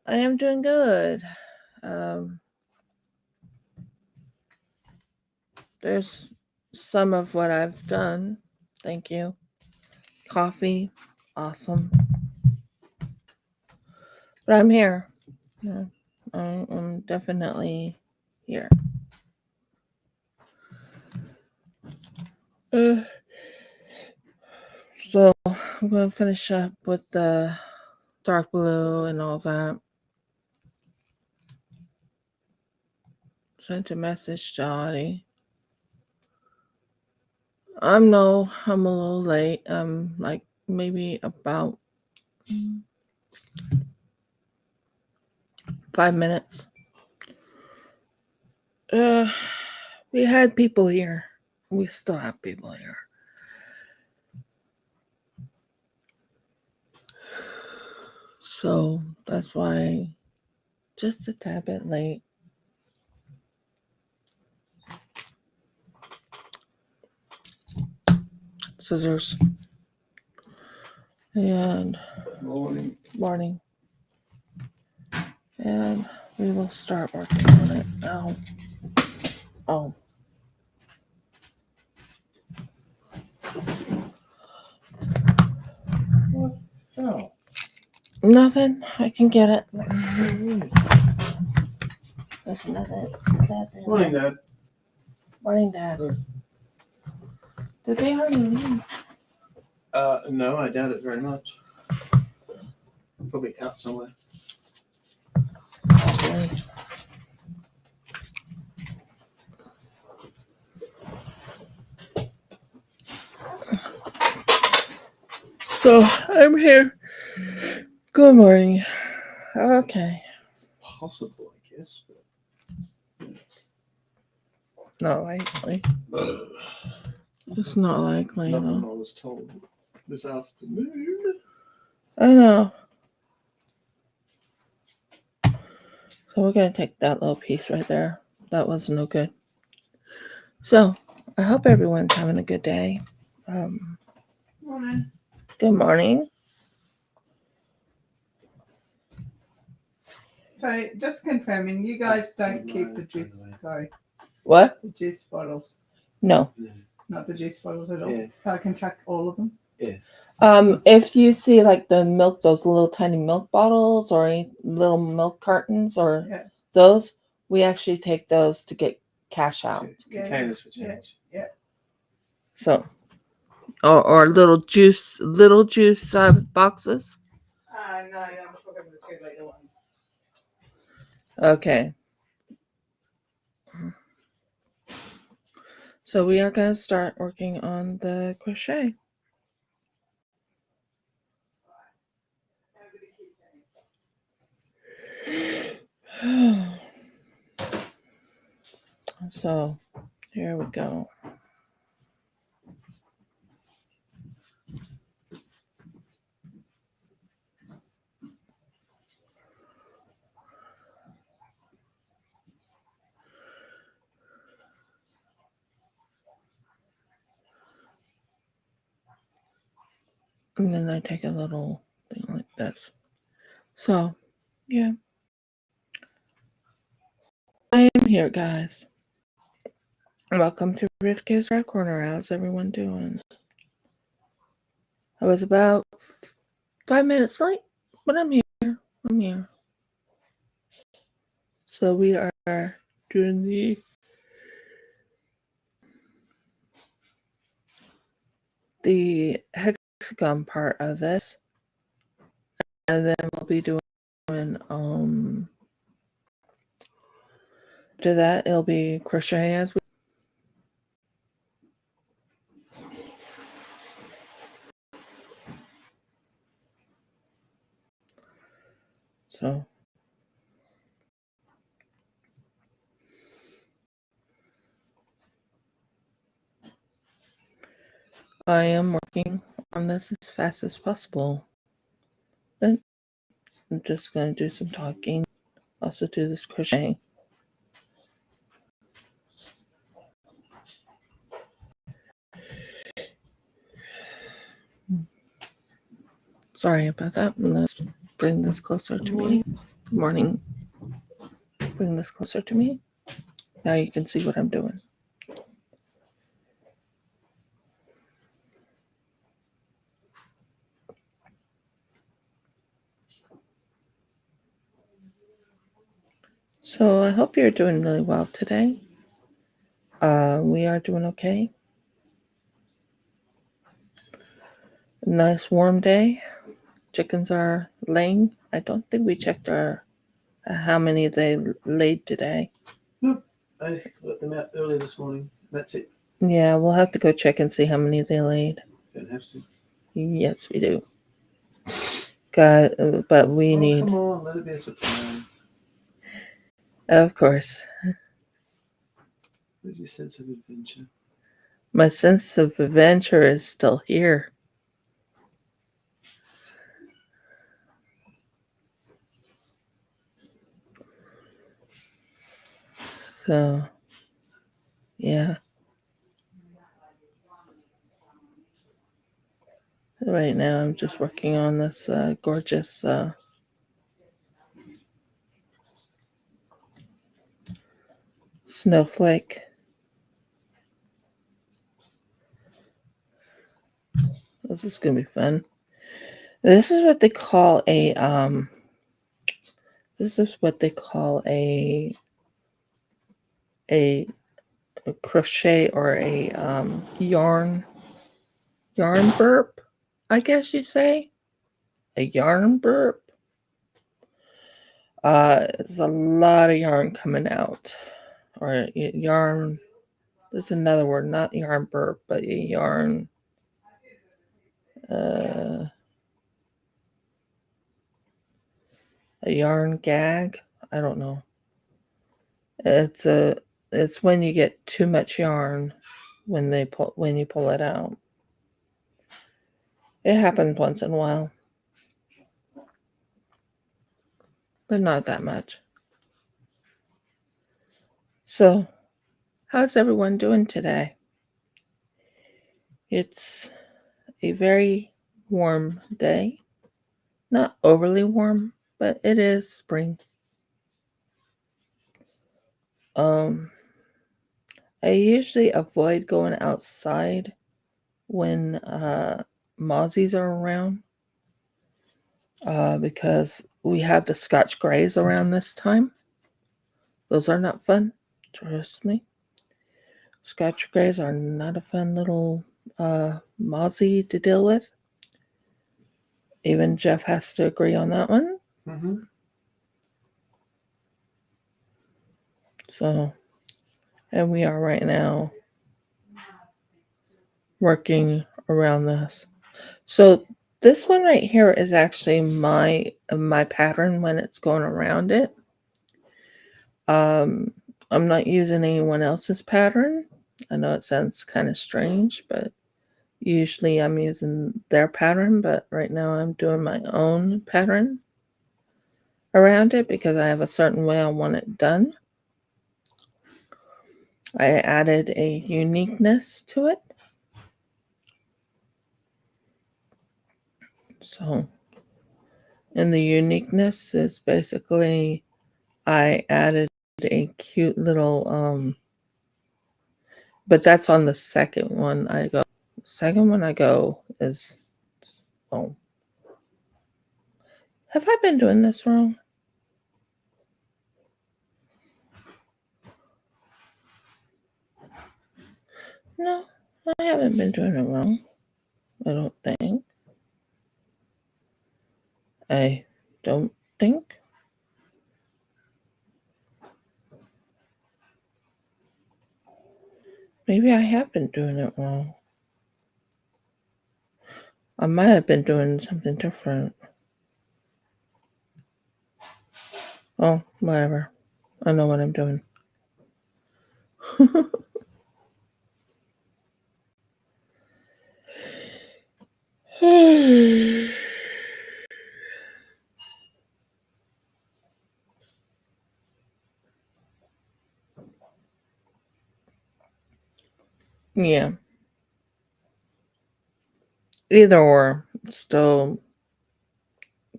I am doing good. There's some of what I've done. Thank you. Coffee, awesome. But I'm here. Yeah, I'm definitely here. Uh, so I'm going to finish up with the dark blue and all that. Sent a message to Audie. I'm a little late. Like maybe about 5 minutes. We had people here. We still have people here. So that's why just a tad bit late. Scissors. And morning. And we will start working on it. Oh. What? Oh. Nothing. I can get it. That's not it. Morning, Dad. Morning, Dad. Did they already leave? No, I doubt it very much. Probably out somewhere. Probably. So I'm here. Good morning. Okay. It's possible, I guess. But... Not likely. It's not likely. Not when No. I was told this afternoon. I know. So we're going to take that little piece right there. That was no good. So I hope everyone's having a good day. Morning. Good morning. So just confirming, you guys don't keep the juice, What? the juice bottles. No. Not the juice bottles at all. Yeah. So I can track all of them. Yeah. If you see like the milk, those little tiny milk bottles or any little milk cartons or those, we actually take those to get cash out. Containers for change. Yeah. So, or little juice boxes. No, I'm talking about the 2 liter ones. Okay. So we are going to start working on the crochet. So here we go. And then I take a little thing like this. So, yeah. I am here, guys. Welcome to Rivka's Red Corner. How's everyone doing? I was about 5 minutes late, but I'm here. So we are doing the hexagon part of this. And then we'll be doing after that it'll be crochet as we so I am working on this as fast as possible. But I'm just gonna do some talking. Also do this crochet. Sorry about that. Let's bring this closer to me. Good morning. Bring this closer to me. Now you can see what I'm doing. So I hope you're doing really well today. We are doing okay. Nice warm day. Chickens are laying. I don't think we checked how many they laid today. I let them out early this morning. That's it. Yeah, we'll have to go check and see how many they laid. Don't have to. Yes, we do. But we need. Come on, let it be a surprise. Of course. Where's your sense of adventure? My sense of adventure is still here. So, yeah. Right now, I'm just working on this gorgeous snowflake. This is gonna be fun. This is what they call a a crochet or a yarn burp, I guess you say. A yarn burp. It's a lot of yarn coming out. Or yarn. There's another word, not yarn burp, but a yarn. A yarn gag. I don't know. It's when you get too much yarn when you pull it out. It happens once in a while, but not that much. So, how's everyone doing today? It's a very warm day. Not overly warm, but it is spring. I usually avoid going outside when mozzies are around because we have the Scotch Greys around this time. Those are not fun, trust me. Scotch Greys are not a fun little mozzie to deal with. Even Jeff has to agree on that one. Mm-hmm. So, and we are right now working around this. So this one right here is actually my pattern when it's going around it. I'm not using anyone else's pattern. I know it sounds kind of strange, but usually I'm using their pattern, but right now I'm doing my own pattern around it because I have a certain way I want it done. I added a uniqueness to it. So, and the uniqueness is basically I added a cute little but that's on the second one I go. Second one I go is have I been doing this wrong? No, I haven't been doing it wrong. I don't think. I don't think. Maybe I have been doing it wrong. I might have been doing something different. Oh, whatever. I know what I'm doing. Yeah. Either or still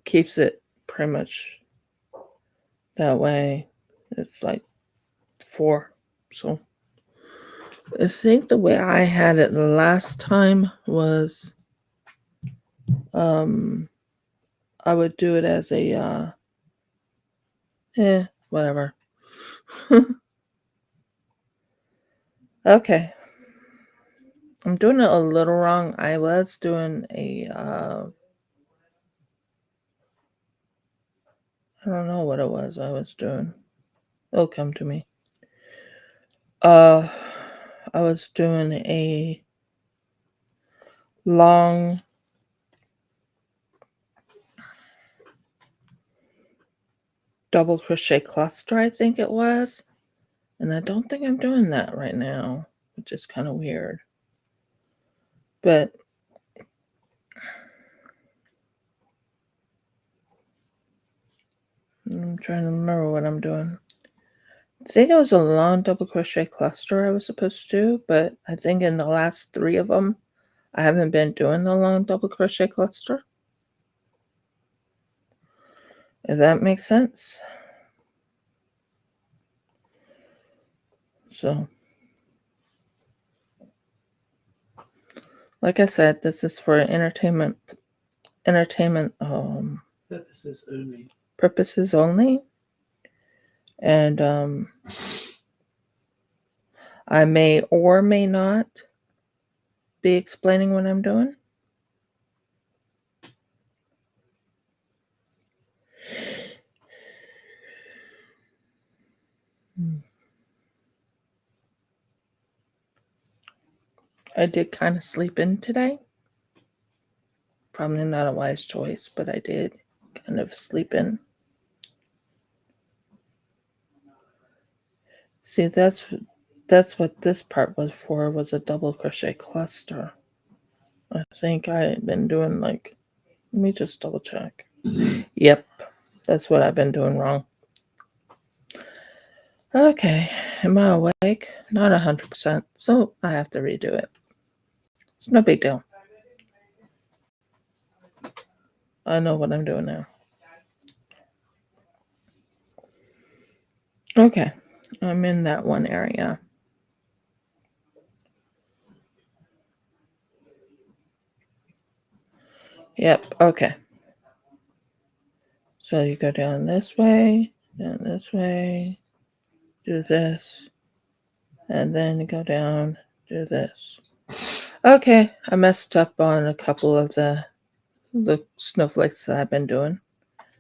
keeps it pretty much That way it's like 4. So I think the way I had it last time was I would do it as a whatever. Okay. I'm doing it a little wrong. I was doing a I don't know what it was I was doing. It'll come to me. I was doing a long double crochet cluster, I think it was. And I don't think I'm doing that right now, which is kind of weird. But I'm trying to remember what I'm doing. I think it was a long double crochet cluster I was supposed to do, but I think in the last 3 of them, I haven't been doing the long double crochet cluster. If that makes sense. So, like I said, this is for entertainment purposes only. And I may or may not be explaining what I'm doing. I did kind of sleep in today. Probably not a wise choice, but I did kind of sleep in. See, that's what this part was for, was a double crochet cluster. I think I had been doing like, let me just double check. Yep, that's what I've been doing wrong. Okay, am I awake? Not 100%, so I have to redo it. It's no big deal. I know what I'm doing now. Okay, I'm in that one area. Yep, okay. So you go down this way, do this, and then you go down, do this. Okay, I messed up on a couple of the snowflakes that I've been doing.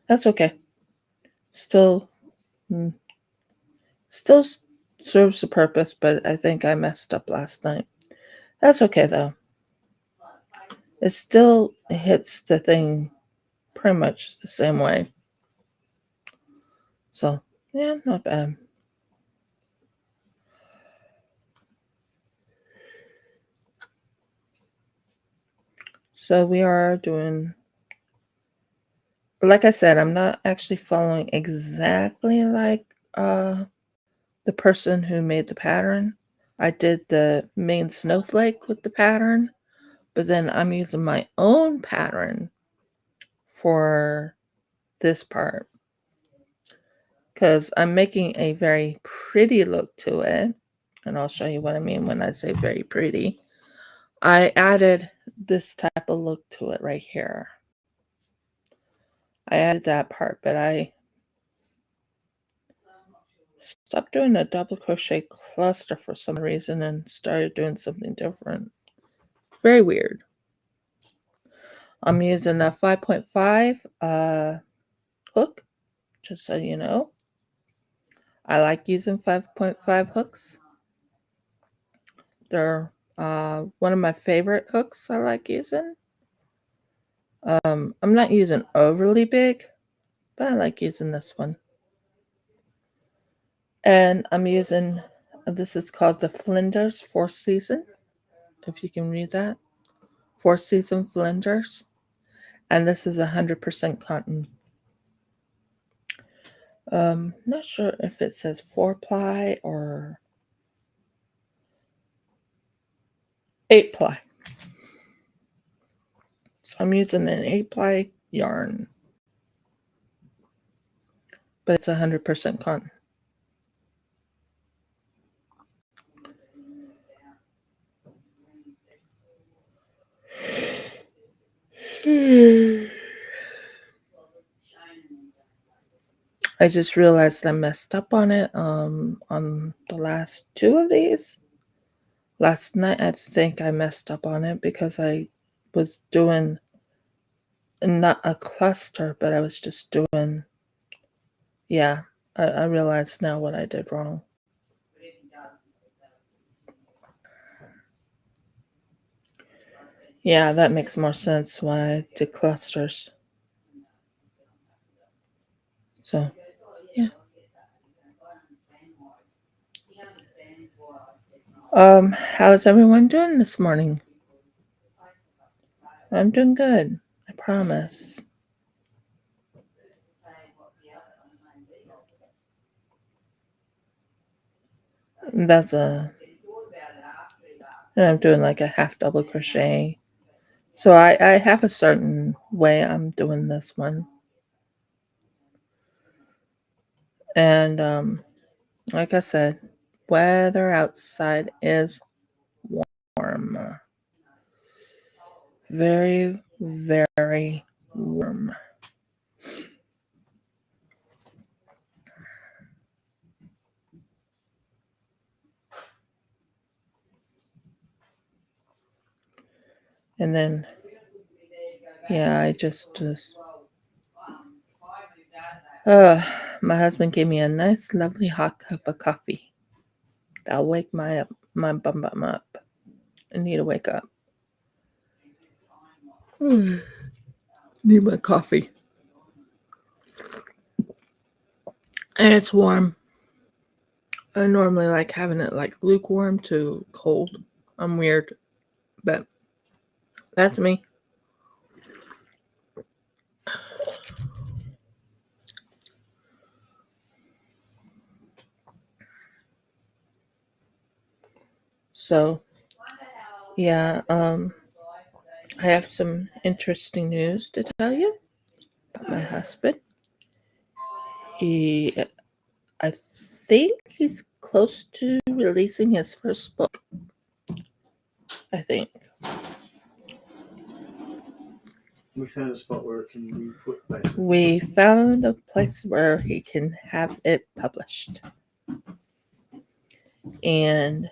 That's okay. Still serves the purpose, but I think I messed up last night. That's okay though. It still hits the thing pretty much the same way. So, yeah, not bad. So we are doing, like I said, I'm not actually following exactly like the person who made the pattern. I did the main snowflake with the pattern, but then I'm using my own pattern for this part because I'm making a very pretty look to it. And I'll show you what I mean when I say very pretty. I added this type of look to it right here. I added that part, but I stopped doing a double crochet cluster for some reason and started doing something different. Very weird. I'm using a 5.5 hook, just so you know. I like using 5.5 hooks. They're one of my favorite hooks I like using. I'm not using overly big, but I like using this one. And I'm using, this is called the Flinders 4th Season, if you can read that. 4th Season Flinders. And this is 100% cotton. Not sure if it says 4-ply or 8-ply. So I'm using an 8-ply yarn. but it's 100% cotton. I just realized I messed up on it on the last two of these. Last night I think I messed up on it because I was doing not a cluster, but I was just doing, yeah, I realized now what I did wrong. Yeah, that makes more sense why I did clusters. So, yeah. How's everyone doing this morning? I'm doing good, I promise. That's and I'm doing like a half double crochet. So I have a certain way I'm doing this one. And like I said, weather outside is warm. Very, very warm. And then, yeah, I just my husband gave me a nice, lovely hot cup of coffee. That'll wake my bum up. I need to wake up. Need my coffee. And it's warm. I normally like having it like lukewarm to cold. I'm weird, but that's me. So, yeah, I have some interesting news to tell you about my husband. I think he's close to releasing his first book. I think. We found a spot where it can be put later. We found a place where he can have it published. And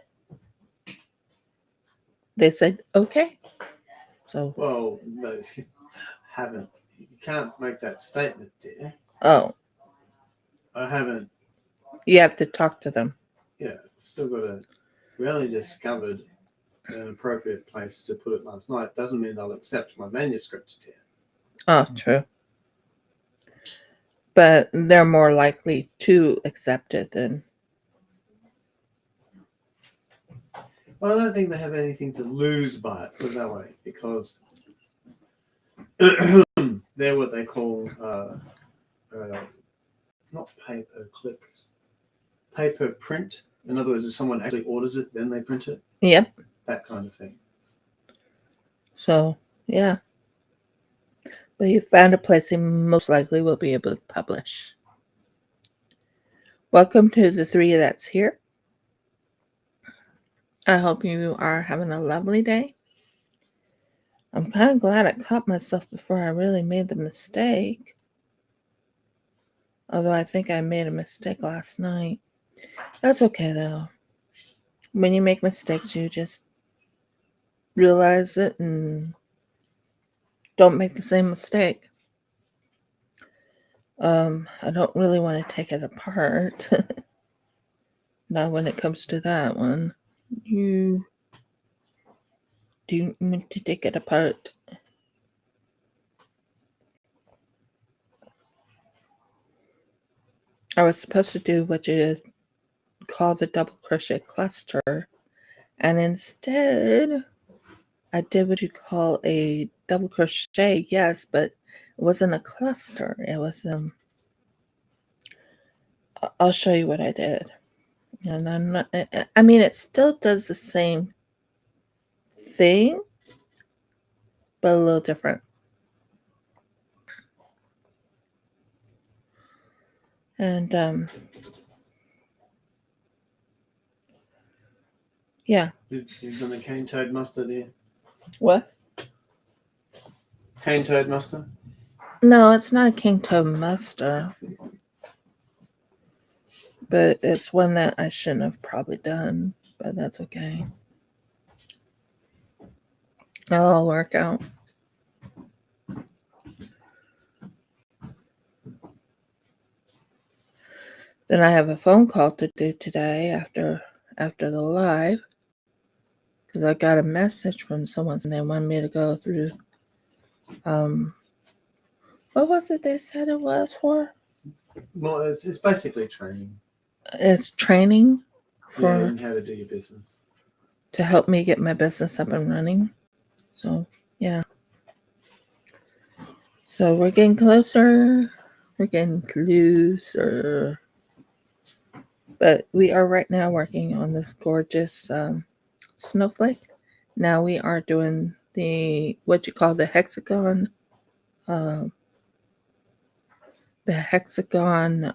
they said, okay. So. Well, no, you haven't. You can't make that statement, dear. Oh. I haven't. You have to talk to them. Yeah, still got to. We only discovered an appropriate place to put it last night. Doesn't mean they'll accept my manuscript, dear. Oh, true. But they're more likely to accept it than. Well, I don't think they have anything to lose by it, put it that way, because they're what they call not pay-per-click, pay-per-print. In other words, if someone actually orders it, then they print it. Yep. That kind of thing. So, yeah. But you found a place he most likely will be able to publish. Welcome to the three that's here. I hope you are having a lovely day. I'm kind of glad I caught myself before I really made the mistake. Although I think I made a mistake last night. That's okay, though. When you make mistakes, you just realize it and don't make the same mistake. I don't really want to take it apart. Not when it comes to that one. You do want to take it apart. I was supposed to do what you call the double crochet cluster, and instead I did what you call a double crochet, yes, but it wasn't a cluster. It was I'll show you what I did. And I'm not, I mean, it still does the same thing, but a little different. And yeah. You've done the cane toad mustard here. What? Cane toad mustard? No, it's not a king toad mustard. But it's one that I shouldn't have probably done. But that's okay. It'll all work out. Then I have a phone call to do today after the live. Because I got a message from someone and they wanted me to go through what was it they said it was for? Well, it's basically training. It's training for and how to do your business. To help me get my business up and running. So yeah. So we're getting closer. We're getting closer. But we are right now working on this gorgeous snowflake. Now we are doing what you call the hexagon. The hexagon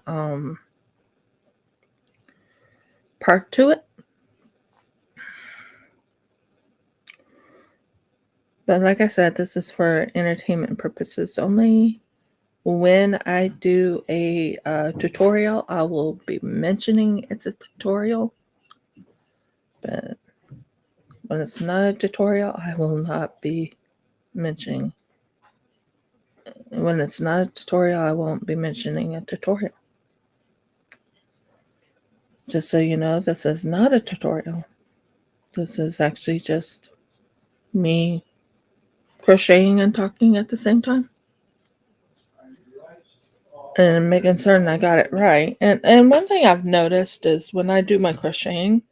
part to it. But like I said, this is for entertainment purposes only. When I do a tutorial, I will be mentioning it's a tutorial. But when it's not a tutorial, I will not be mentioning. When it's not a tutorial, I won't be mentioning a tutorial. Just so you know, this is not a tutorial. This is actually just me crocheting and talking at the same time. And making certain I got it right. And one thing I've noticed is when I do my crocheting,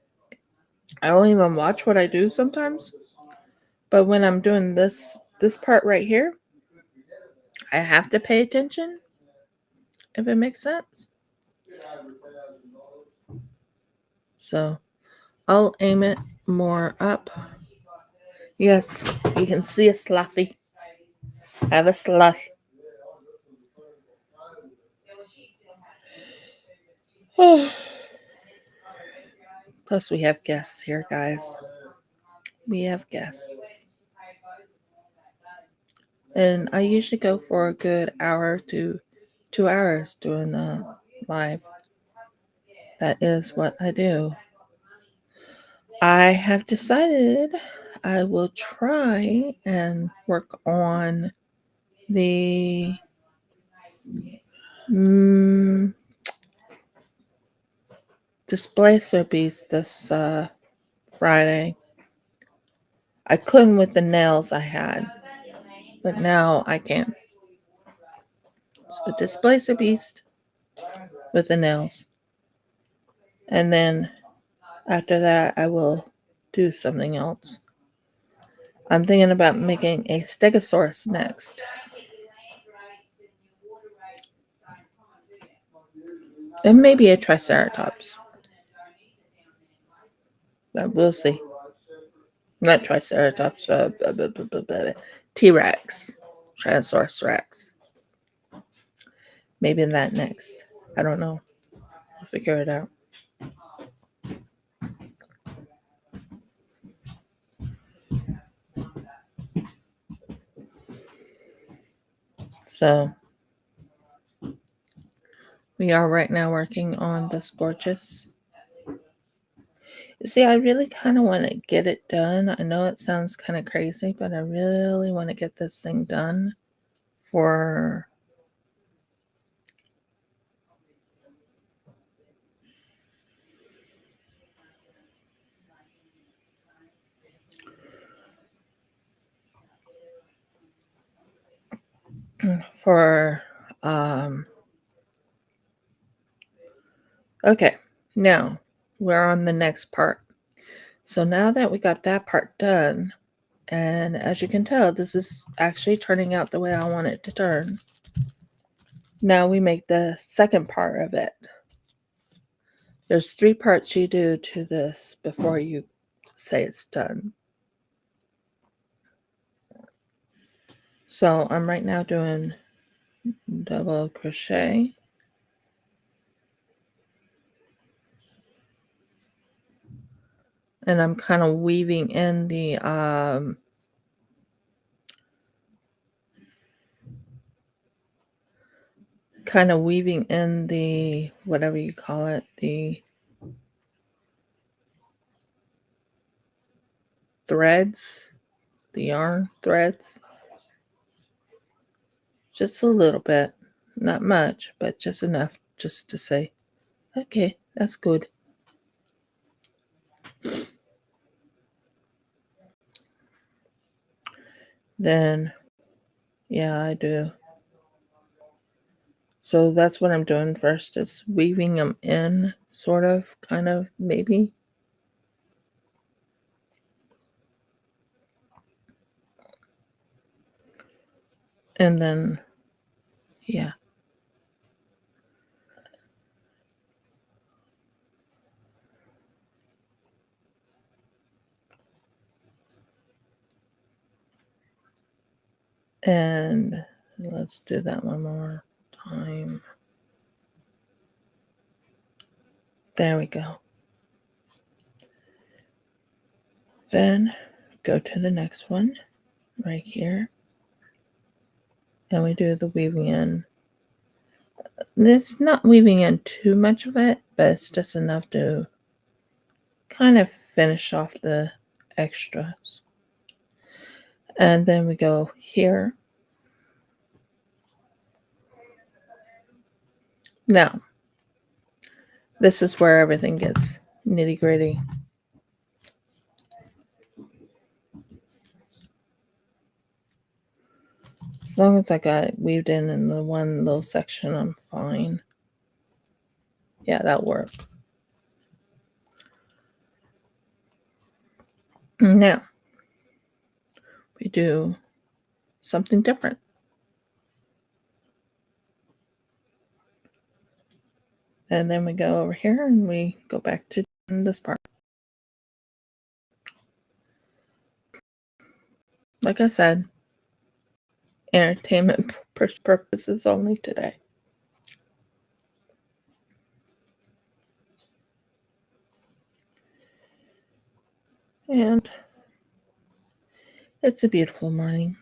I don't even watch what I do sometimes. But when I'm doing this part right here, I have to pay attention, if it makes sense. So I'll aim it more up. Yes, you can see a slothy. Have a sloth. Plus we have guests here, guys. We have guests. And I usually go for a good hour to 2 hours doing a live. That is what I do. I have decided I will try and work on the displacer piece this Friday. I couldn't with the nails I had, but now I can. So displacer beast with the nails. And then after that, I will do something else. I'm thinking about making a stegosaurus next. And maybe a triceratops. But we'll see. Not triceratops, T-Rex. Tyrannosaurus Rex. Maybe that next. I don't know. We'll figure it out. So we are right now working on this gorgeous. You see, I really kind of want to get it done. I know it sounds kind of crazy, but I really want to get this thing done for okay, now we're on the next part. So now that we got that part done, and as you can tell, this is actually turning out the way I want it to turn. Now we make the second part of it. There's 3 parts you do to this before you say it's done. So I'm right now doing double crochet. And I'm kind of weaving in the whatever you call it, the threads, the yarn threads. Just a little bit, not much, but just enough just to say, okay, that's good. Then, yeah, I do. So that's what I'm doing first, is weaving them in, sort of, kind of, maybe. And then, yeah. And let's do that one more time. There we go. Then go to the next one right here. And we do the weaving in. It's not weaving in too much of it, but it's just enough to kind of finish off the extras. And then we go here. Now, this is where everything gets nitty gritty. As long as I got it weaved in the one little section, I'm fine. Yeah, that'll work. Now, we do something different. And then we go over here and we go back to this part. Like I said, entertainment purposes only today. And it's a beautiful morning.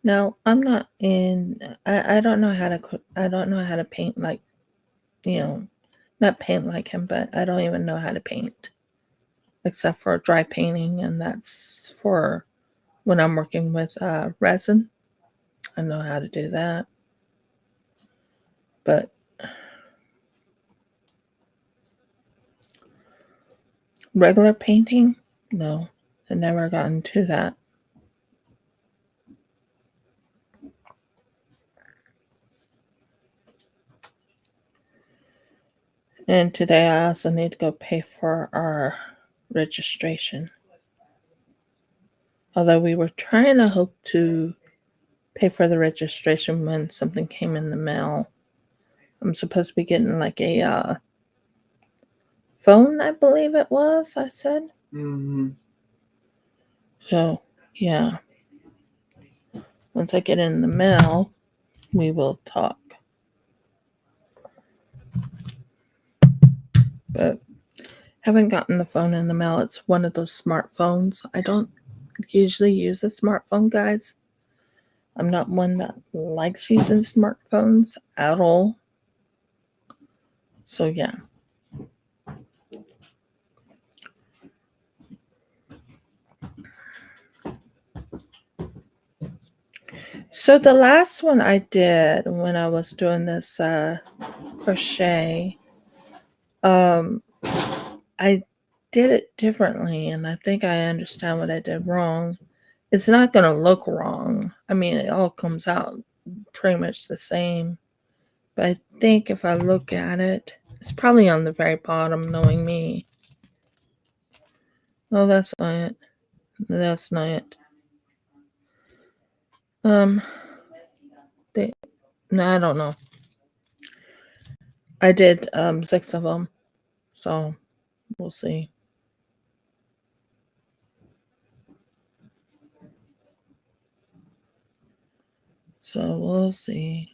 Now, I'm not I don't know how to paint like, not paint like him, but I don't even know how to paint except for dry painting, and that's for when I'm working with resin. I know how to do that. But regular painting, no. I've never gotten to that. And today I also need to go pay for our registration. Although we were trying to hope to pay for the registration when something came in the mail. I'm supposed to be getting like a phone, I believe it was, I said. Mm-hmm. So, yeah. Once I get in the mail, we will talk. But haven't gotten the phone in the mail. It's one of those smartphones. I don't usually use a smartphone, guys. I'm not one that likes using smartphones at all. So, yeah. So, the last one I did when I was doing this crochet, I did it differently, and I think I understand what I did wrong. It's not going to look wrong. I mean, it all comes out pretty much the same. But I think if I look at it, it's probably on the very bottom, knowing me. Oh, that's not it. That's not it. No, I don't know. I did 6 of them, so we'll see. So we'll see.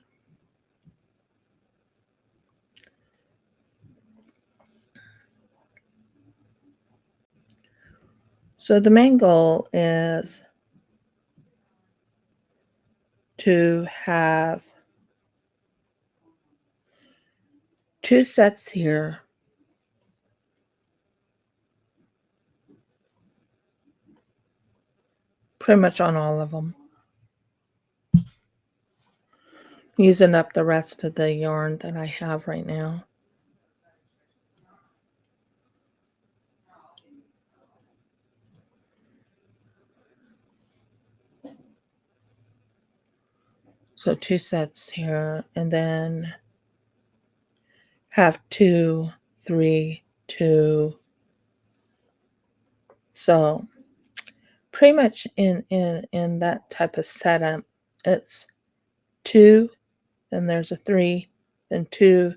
So the main goal is to have 2 sets here. Pretty much on all of them. Using up the rest of the yarn that I have right now. So 2 sets here, and then have 2, 3, 2. So pretty much in that type of setup, it's 2, then there's a 3, then 2,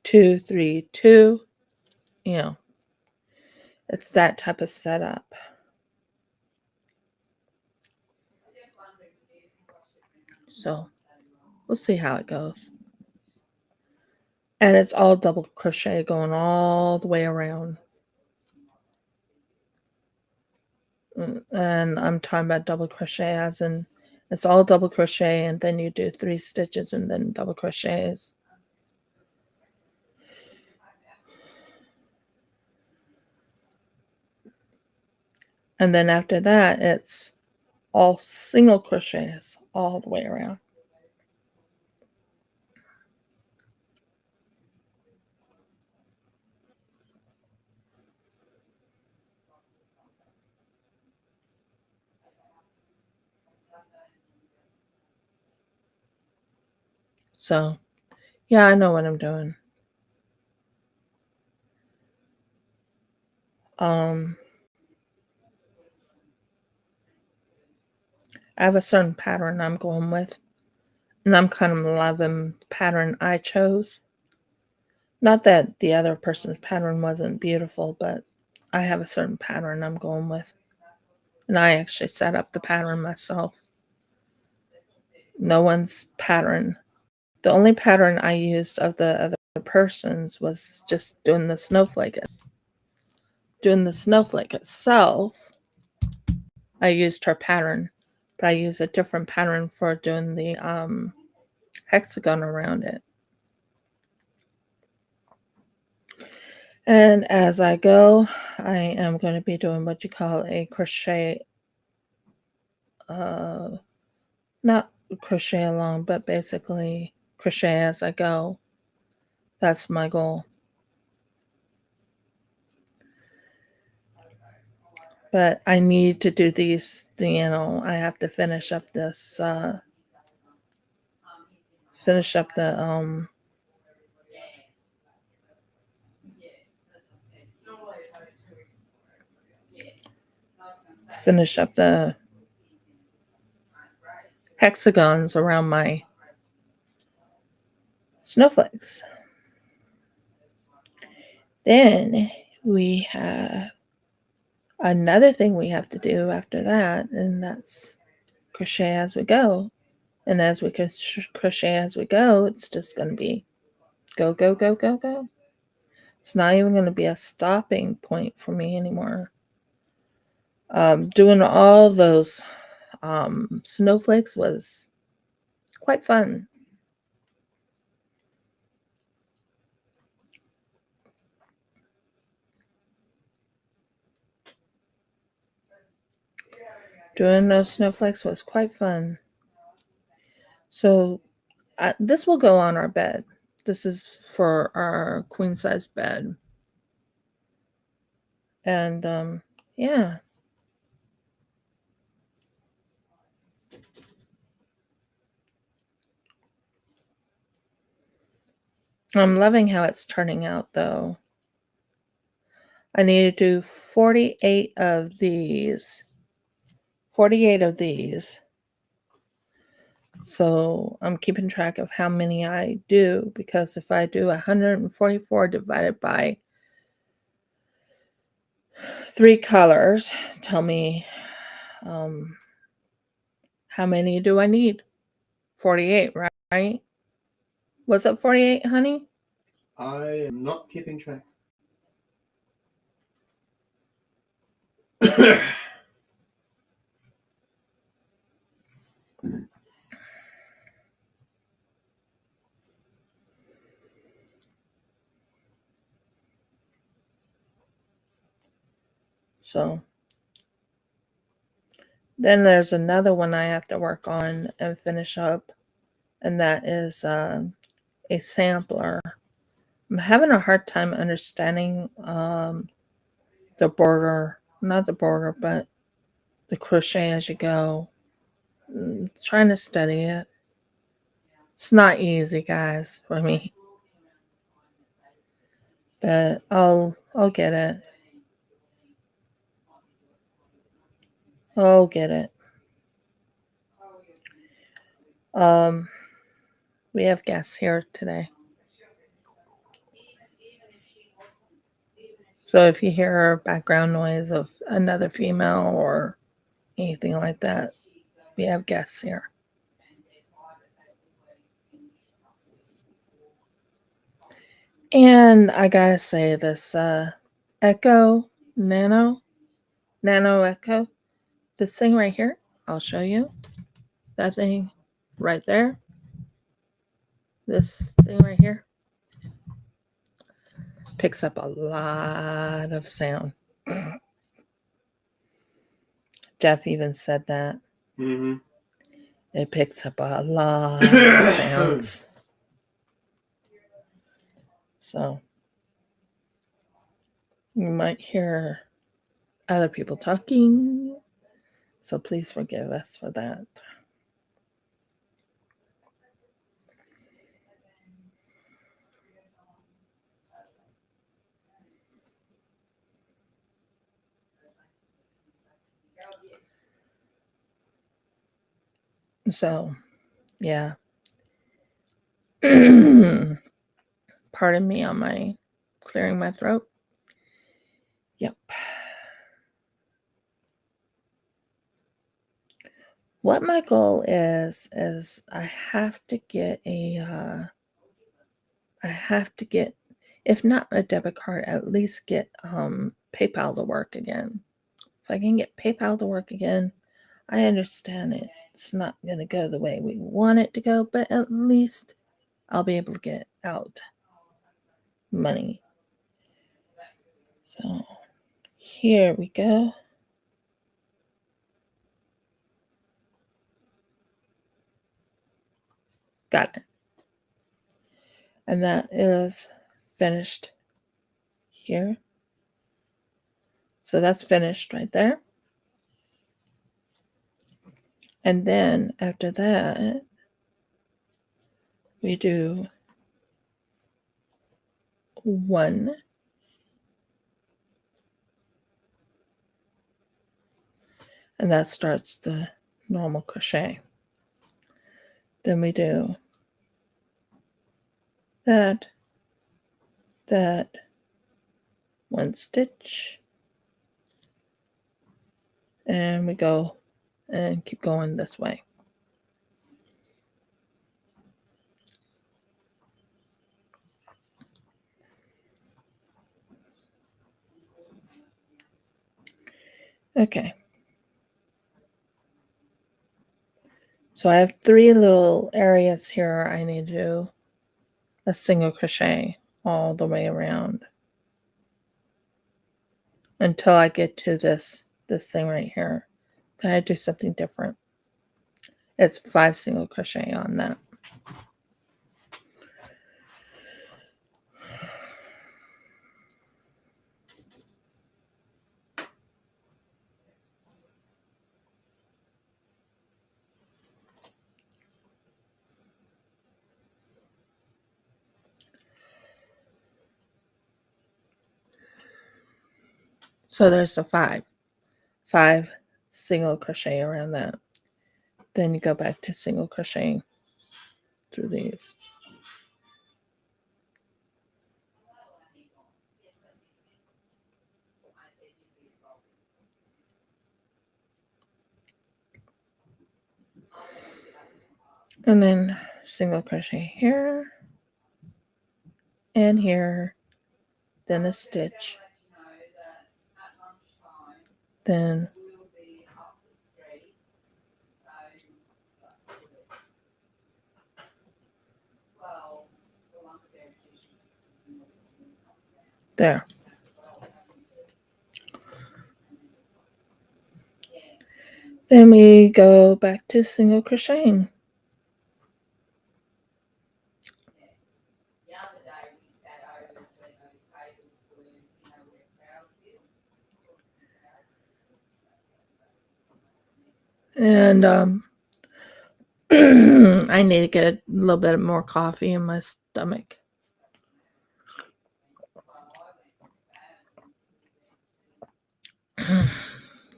2, 3, 2. You know, it's that type of setup. So we'll see how it goes. And it's all double crochet going all the way around. And I'm talking about double crochet as in it's all double crochet, and then you do 3 stitches and then double crochets. And then after that, it's all single crochets all the way around. So, yeah, I know what I'm doing. I have a certain pattern I'm going with, and I'm kind of loving the pattern I chose. Not that the other person's pattern wasn't beautiful, but I have a certain pattern I'm going with. And I actually set up the pattern myself. No one's pattern. The only pattern I used of the other person's was just doing the snowflake. Doing the snowflake itself, I used her pattern, but I used a different pattern for doing the hexagon around it. And as I go, I am going to be doing what you call a crochet, not crochet along, but basically crochet as I go. That's my goal. But I need to do these, I have to finish up this, finish up the, hexagons around my snowflakes. Then we have another thing we have to do after that, and that's crochet as we go. And as we crochet as we go, it's just going to be go, go, go, go, go. It's not even going to be a stopping point for me anymore. Doing all those snowflakes was quite fun. Doing those snowflakes was quite fun. So this will go on our bed. This is for our queen size bed. And yeah. I'm loving how it's turning out, though. I need to do 48 of these. 48 of these. So I'm keeping track of how many I do, because if I do 144 divided by 3 colors, tell me how many do I need? 48, right? Was it 48, honey? I am not keeping track. So then there's another one I have to work on and finish up, and that is a sampler. I'm having a hard time understanding the border, not the border, but the crochet as you go. Trying to study it. It's not easy, guys, for me. But I'll get it. I'll get it. We have guests here today. So if you hear background noise of another female or anything like that, we have guests here. And I gotta say, this Echo Nano Echo, this thing right here, I'll show you. That thing right there. This thing right here picks up a lot of sound. Jeff even said that. Mm-hmm. It picks up a lot of sounds. So you might hear other people talking. So please forgive us for that. So, yeah. Pardon me on my clearing my throat. Yep. What my goal is I have to get if not a debit card, at least get PayPal to work again. If I can get PayPal to work again, I understand it's not going to go the way we want it to go, but at least I'll be able to get out money. So here we go. Got it. And that is finished here. So that's finished right there. And then after that, we do one, and that starts the normal crochet. Then we do that, one stitch, and we go and keep going this way. Okay. So I have 3 little areas here I need to do a single crochet all the way around until I get to this thing right here. Then I do something different. It's 5 single crochet on that. So there's the 5 single crochet around that. Then you go back to single crocheting through these. And then single crochet here and here, then a stitch, Then there. Then we go back to single crocheting. And I need to get a little bit more coffee in my stomach.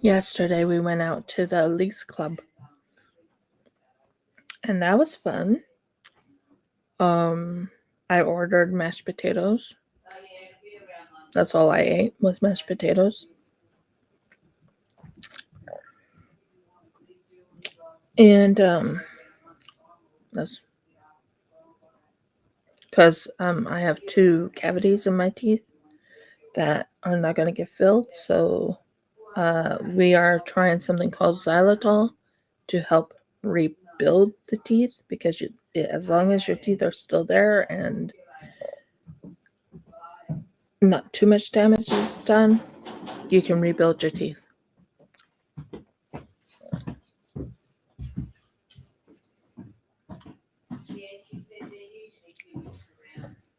Yesterday we went out to the Leaks Club. And that was fun. I ordered mashed potatoes. That's all I ate was mashed potatoes. And that's because I have 2 cavities in my teeth that are not going to get filled. So we are trying something called xylitol to help rebuild the teeth, because as long as your teeth are still there and not too much damage is done, you can rebuild your teeth.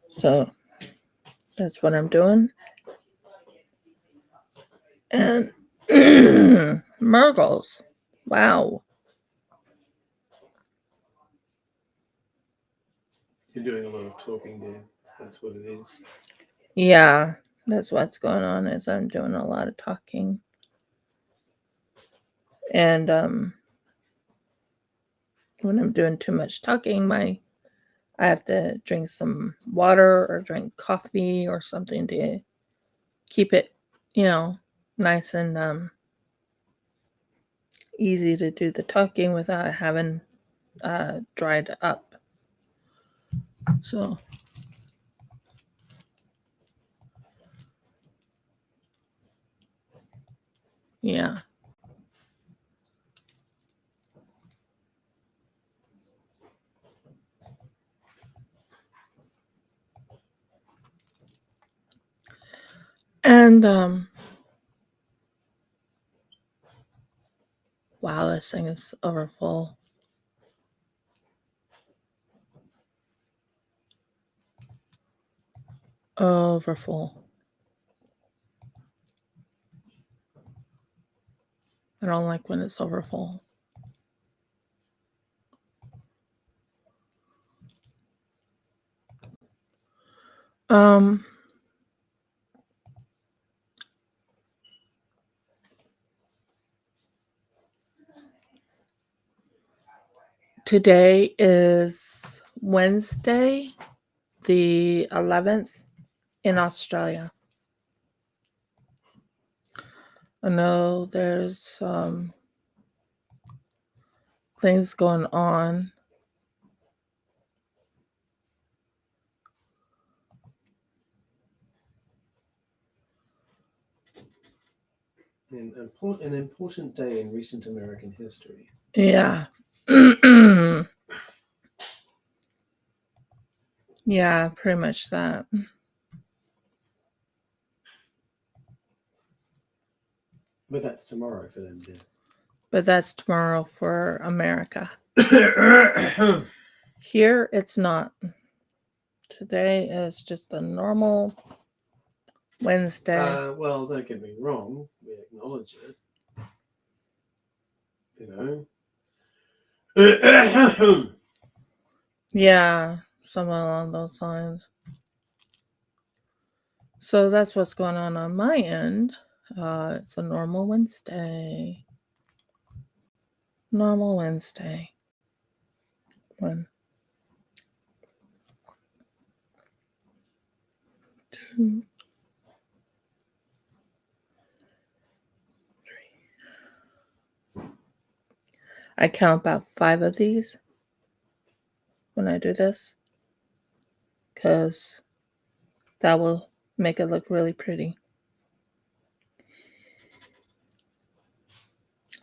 So that's what I'm doing. And Murgles. Wow. You're doing a lot of talking there. That's what it is. Yeah, that's what's going on, is I'm doing a lot of talking. And when I'm doing too much talking, I have to drink some water or drink coffee or something to keep it, nice and easy to do the talking without having dried up. So yeah. And wow, this thing is overfull. Overfull. I don't like when it's overfull. Today is Wednesday, the 11th in Australia. I know there's things going on. An important day in recent American history. Yeah. Yeah, pretty much that. But that's tomorrow for them, dear. But that's tomorrow for America. Here, it's not. Today is just a normal Wednesday. Well, don't get me wrong. We acknowledge it. Yeah, something along those lines. So that's what's going on my end. It's a normal Wednesday. Normal Wednesday. 1, 2, 3. I count about 5 of these when I do this, because that will make it look really pretty.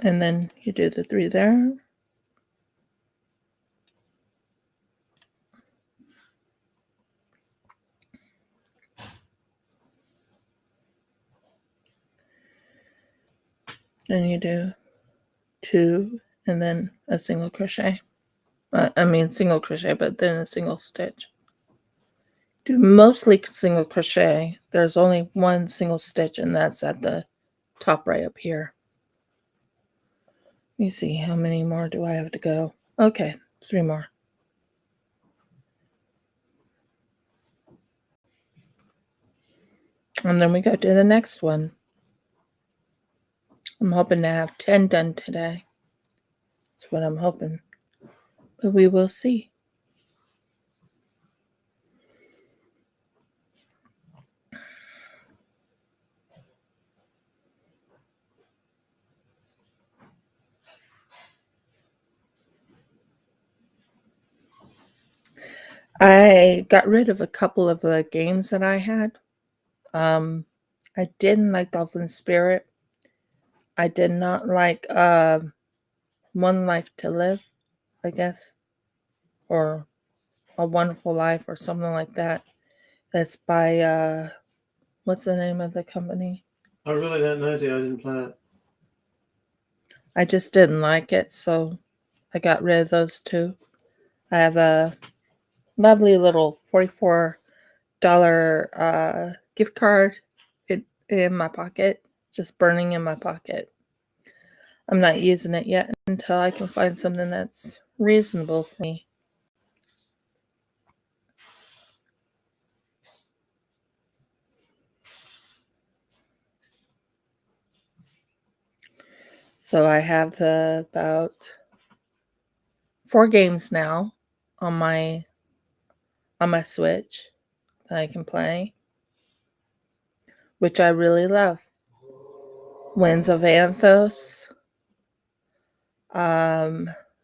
And then you do the 3 there. Then you do 2 and then a single crochet. Single crochet, but then a single stitch. Do mostly single crochet. There's only one single stitch, and that's at the top right up here. Let me see, how many more do I have to go? Okay, 3 more. And then we go to the next one. I'm hoping to have 10 done today. That's what I'm hoping. But we will see. I got rid of a couple of the games that I had. I didn't like Dolphin Spirit. I did not like One Life to Live, I guess, or A Wonderful Life or something like that. That's by what's the name of the company? I really don't know, dear. I didn't play it. I just didn't like it, so I got rid of those 2. I have a lovely little $44 gift card in my pocket, just burning in my pocket. I'm not using it yet until I can find something that's reasonable for me. So I have about 4 games now on my Switch that I can play, which I really love. Winds of Anthos.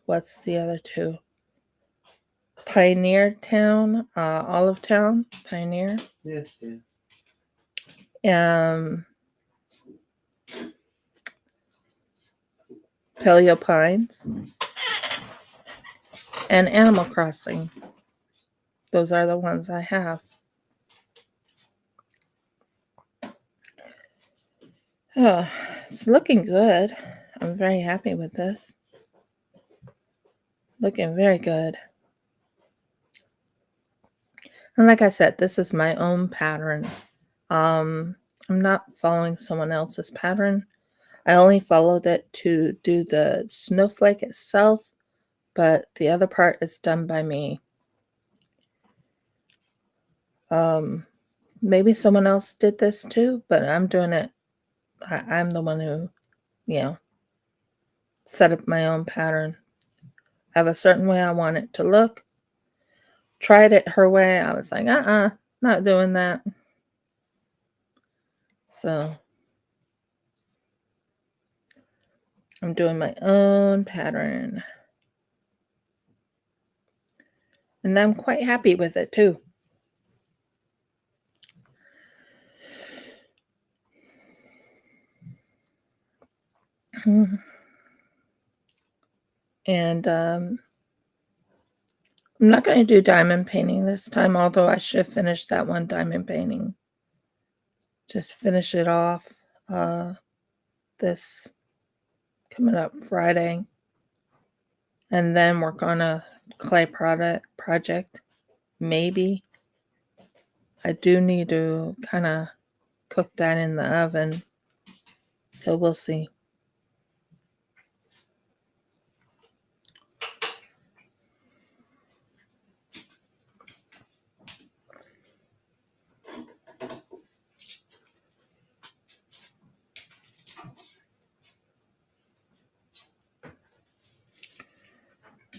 What's the other 2? Pioneer Town, Olive Town, Pioneer. Yes, dear. Paleo Pines, and Animal Crossing. Those are the ones I have. Oh, it's looking good. I'm very happy with this. Looking very good. And like I said, this is my own pattern. I'm not following someone else's pattern. I only followed it to do the snowflake itself, but the other part is done by me. Maybe someone else did this too, but I'm doing it. I'm the one who, set up my own pattern. I have a certain way I want it to look. Tried it her way. I was like, not doing that. So I'm doing my own pattern. And I'm quite happy with it too. And I'm not going to do diamond painting this time, although I should finish that one diamond painting. Just finish it off this coming up Friday. And then work on a clay project. Maybe. I do need to kind of cook that in the oven. So we'll see.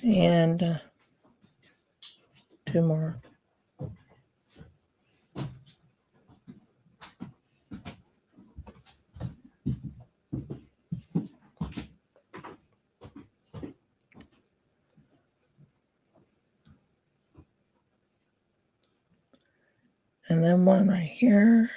And 2 more. And then one right here.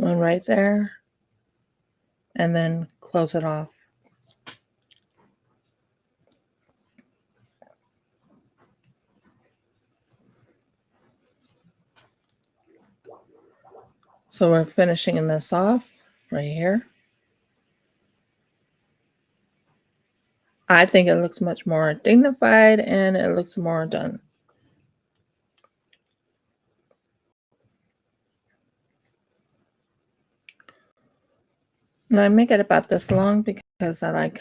one right there, and then close it off. So we're finishing this off right here. I think it looks much more dignified and it looks more done. And I make it about this long because I like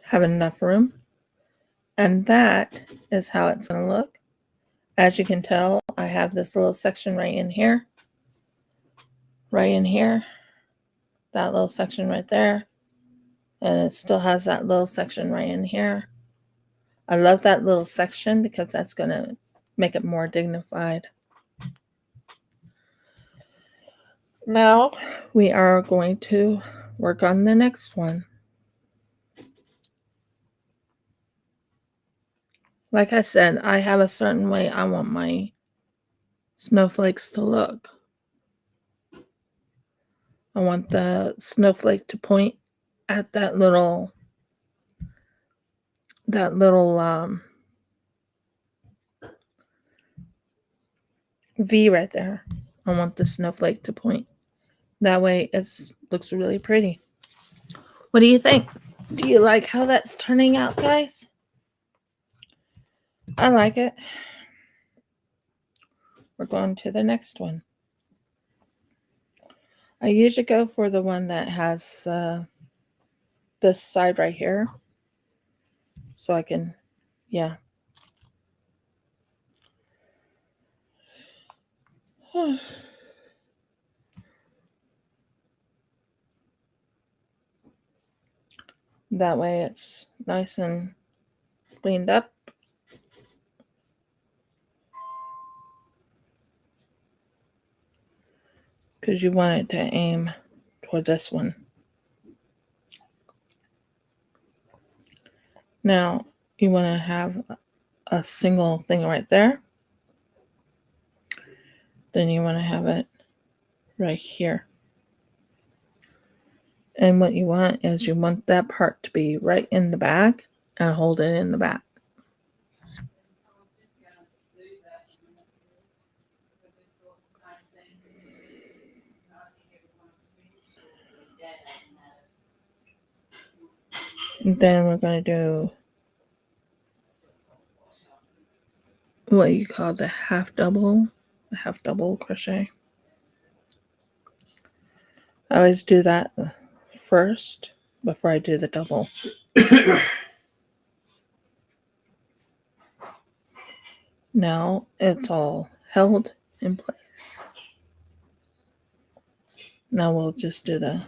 having enough room. And that is how it's going to look. As you can tell, I have this little section right in here, that little section right there, and it still has that little section right in here. I love that little section because that's going to make it more dignified. Now we are going to work on the next one. Like I said, I have a certain way I want my snowflakes to look. I want the snowflake to point at that little V right there. I want the snowflake to point. That way it looks really pretty. What do you think? Do you like how that's turning out, guys? I like it. We're going to the next one. I usually go for the one that has this side right here. So I can, yeah. That way it's nice and cleaned up. Because you want it to aim toward this one. Now, you want to have a single thing right there. Then you want to have it right here. And what you want is you want that part to be right in the back and hold it in the back. And then we're going to do what you call the half double crochet. I always do that first before I do the double. Now it's all held in place. Now we'll just do the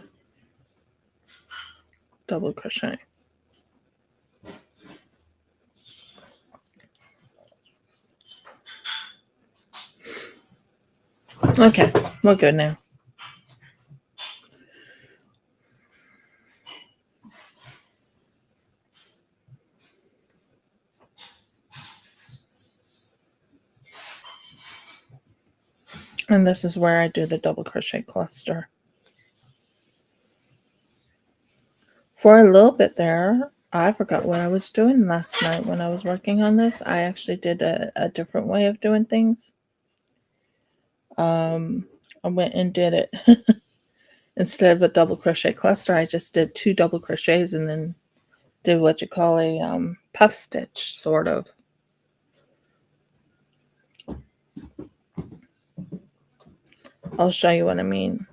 double crochet. Okay, we're good now. And this is where I do the double crochet cluster. For a little bit there, I forgot what I was doing last night when I was working on this. I actually did a different way of doing things. I went and did it. Instead of a double crochet cluster, I just did 2 double crochets and then did what you call a puff stitch, sort of. I'll show you what I mean.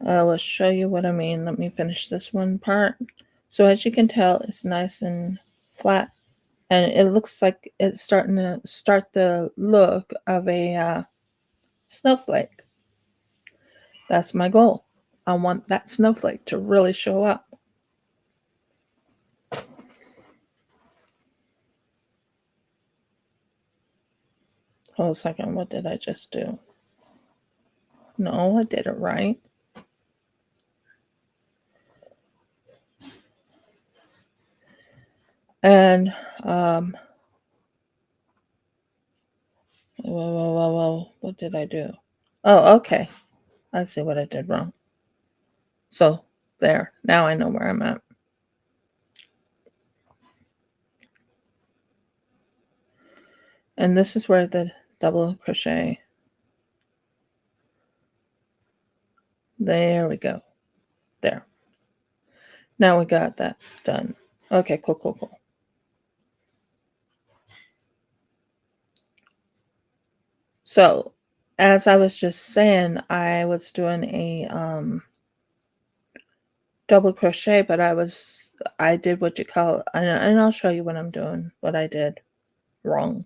I will show you what I mean. Let me finish this one part. So as you can tell, it's nice and flat. And it looks like it's starting to start the look of a snowflake. That's my goal. I want that snowflake to really show up. Hold a second, what did I just do? No, I did it right. And whoa, what did I do? Oh, okay. I see what I did wrong. So there, now I know where I'm at. And this is where the double crochet. There we go. There. Now we got that done. Okay, cool. So, as I was just saying, I was doing a double crochet, but I did what you call, and I'll show you what I'm doing, what I did wrong.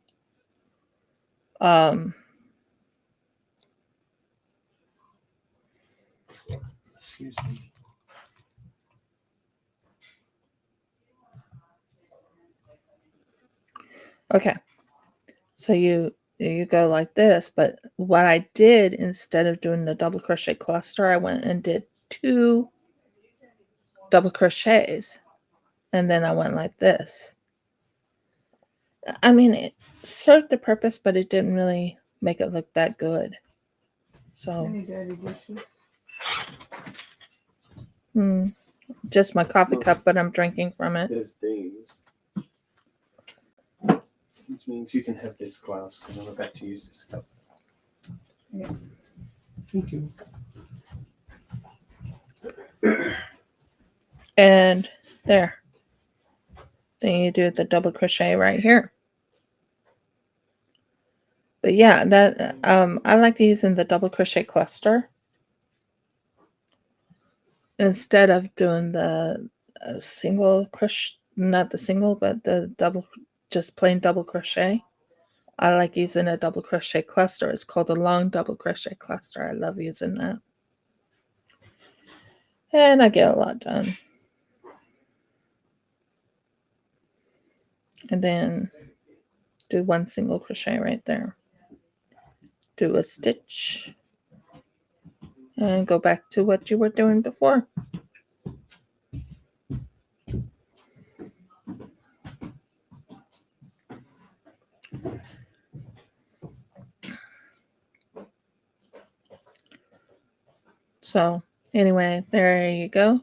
Excuse me. Okay. So you go like this, but what I did, instead of doing the double crochet cluster, I went and did 2 double crochets, and then I went like this. I mean, it served the purpose, but it didn't really make it look that good. So, Any dirty dishes? just my coffee cup, but I'm drinking from it. There's these. Which means you can have this glass because I'm about to use this cup. Yes. Thank you. And there. Then you do the double crochet right here. But yeah, that I like using the double crochet cluster instead of doing the single crochet, not the single, but the double, just plain double crochet. I like using a double crochet cluster. It's called a long double crochet cluster. I love using that. And I get a lot done. And then do 1 single crochet right there. Do a stitch. And go back to what you were doing before. So anyway, there you go.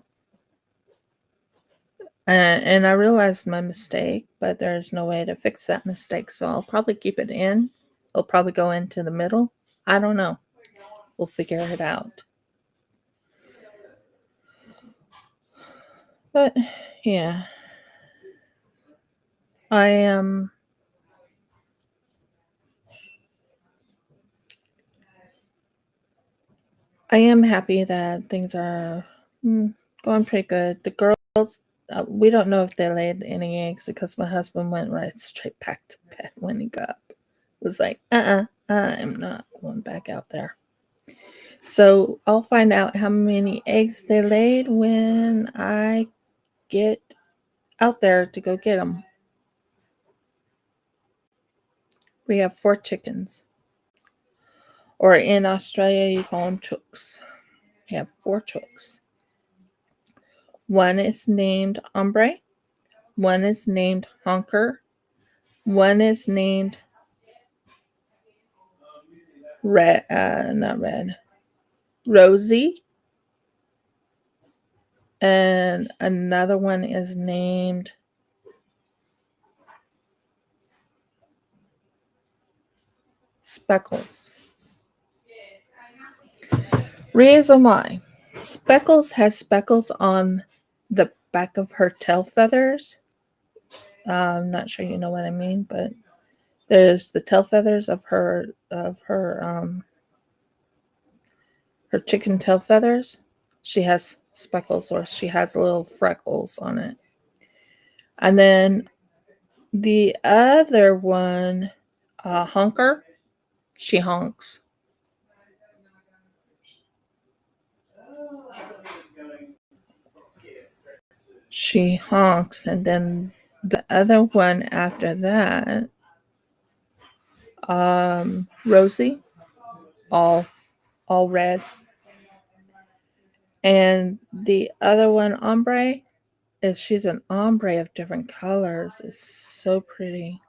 And I realized my mistake, but there's no way to fix that mistake. So I'll probably keep it in. It'll probably go into the middle. I don't know. We'll figure it out. But yeah, I am happy that things are going pretty good. The girls, we don't know if they laid any eggs because my husband went right straight back to bed when he got up. It was like, I'm not going back out there. So I'll find out how many eggs they laid when I get out there to go get them. We have 4 chickens. Or in Australia, you call them chooks. We have 4 chooks. One is named Ombre. One is named Honker. One is named Rosie. And another one is named Speckles. Reason why. Speckles has speckles on the back of her tail feathers. I'm not sure you know what I mean, but there's the tail feathers of her chicken tail feathers. She has speckles, or she has little freckles on it. And then the other one, Honker, she honks. She honks, and then the other one after that, Rosie, all all red. And the other one, ombre, she's an ombre of different colors. It's so pretty.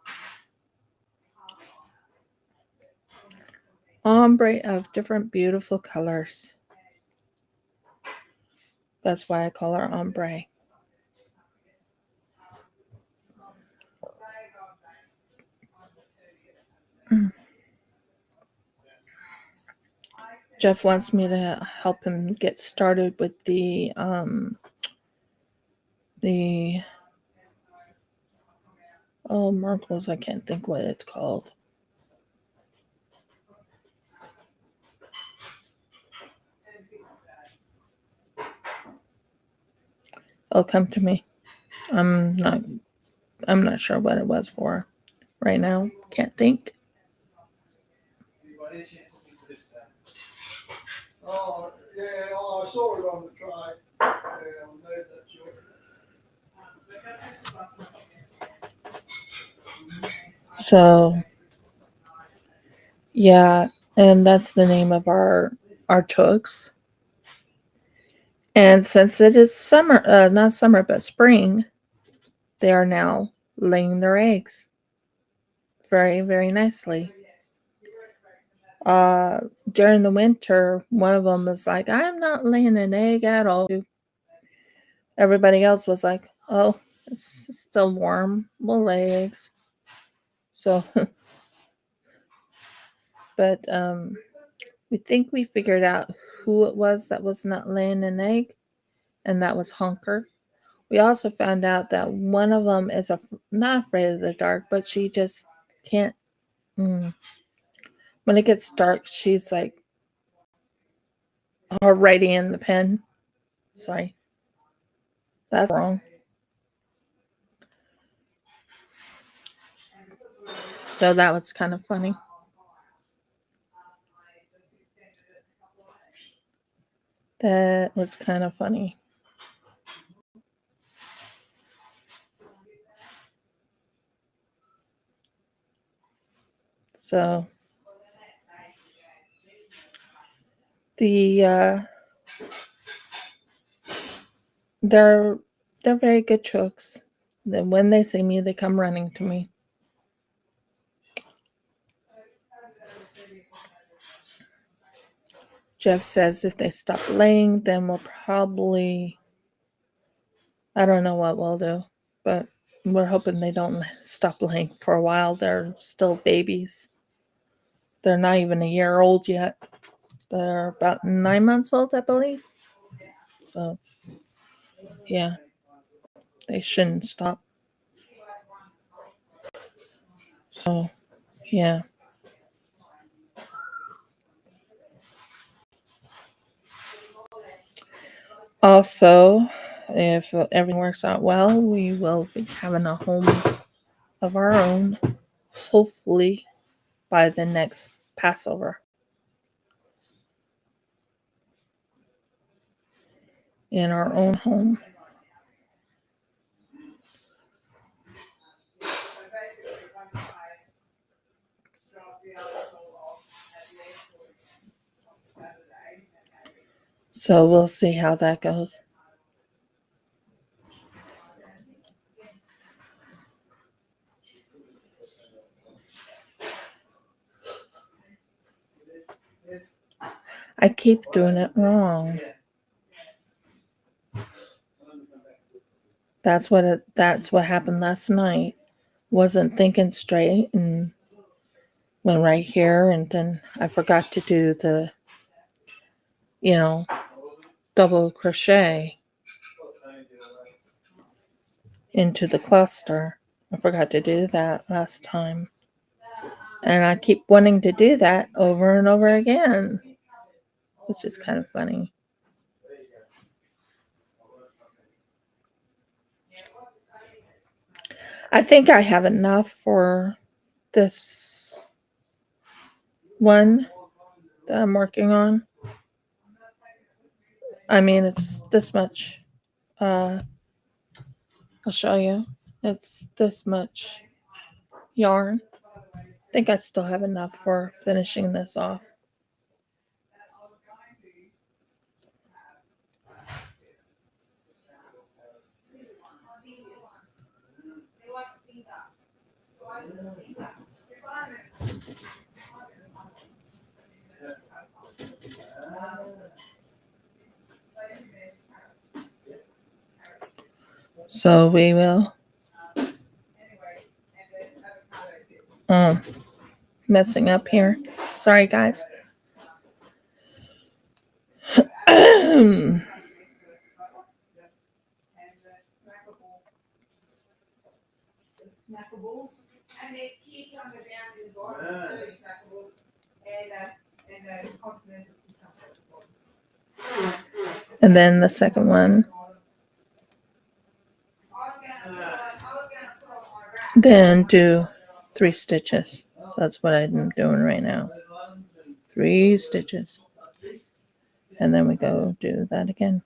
Ombre of different beautiful colors. That's why I call her ombre. Jeff wants me to help him get started with the Merkles. I can't think what it's called. It'll come to me. I'm not sure what it was for right now. Can't think. Oh, yeah, I saw it on the try. Yeah, I made that short. So, yeah, and that's the name of our chooks. And since it is summer, not summer, but spring, they are now laying their eggs very, very nicely. During the winter, one of them was like, I'm not laying an egg at all. Everybody else was like, oh, it's still warm. We'll lay eggs. So, but we think we figured out who it was that was not laying an egg, and that was Honker. We also found out that one of them is not afraid of the dark, but she just can't. When it gets dark, she's like writing in the pen. Sorry, that's wrong. So that was kind of funny. That was kind of funny. So they're very good chooks. Then when they see me, they come running to me. Jeff says if they stop laying, then we'll probably, I don't know what we'll do, but we're hoping they don't stop laying for a while. They're still babies. They're not even a year old yet. They're about 9 months old, I believe. So, yeah, they shouldn't stop. So, yeah. Also, if everything works out well, we will be having a home of our own, hopefully by the next Passover. In our own home. So we'll see how that goes. I keep doing it wrong. That's what happened last night. Wasn't thinking straight and went right here, and then I forgot to do the, double crochet into the cluster. I forgot to do that last time. And I keep wanting to do that over and over again, which is kind of funny. I think I have enough for this one that I'm working on. I mean, it's this much. I'll show you. It's this much yarn. I think I still have enough for finishing this off. So we will. Messing up here. Sorry, guys. Snackables. And there's cucumber down in the bottom. Snackables. And a continental And then the second one. Then do 3 stitches. That's what I'm doing right now. 3 stitches. And then we go do that again.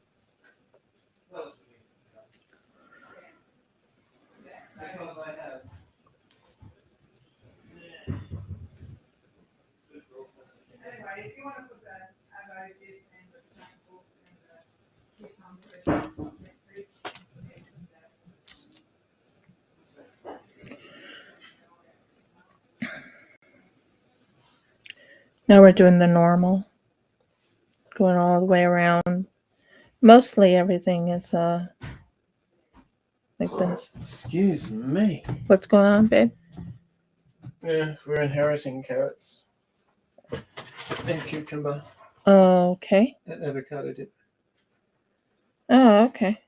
Now we're doing the normal. Going all the way around. Mostly everything is like this. Excuse me. What's going on, babe? Yeah, we're inheriting carrots and cucumber Okay. and avocado dip. Oh, okay.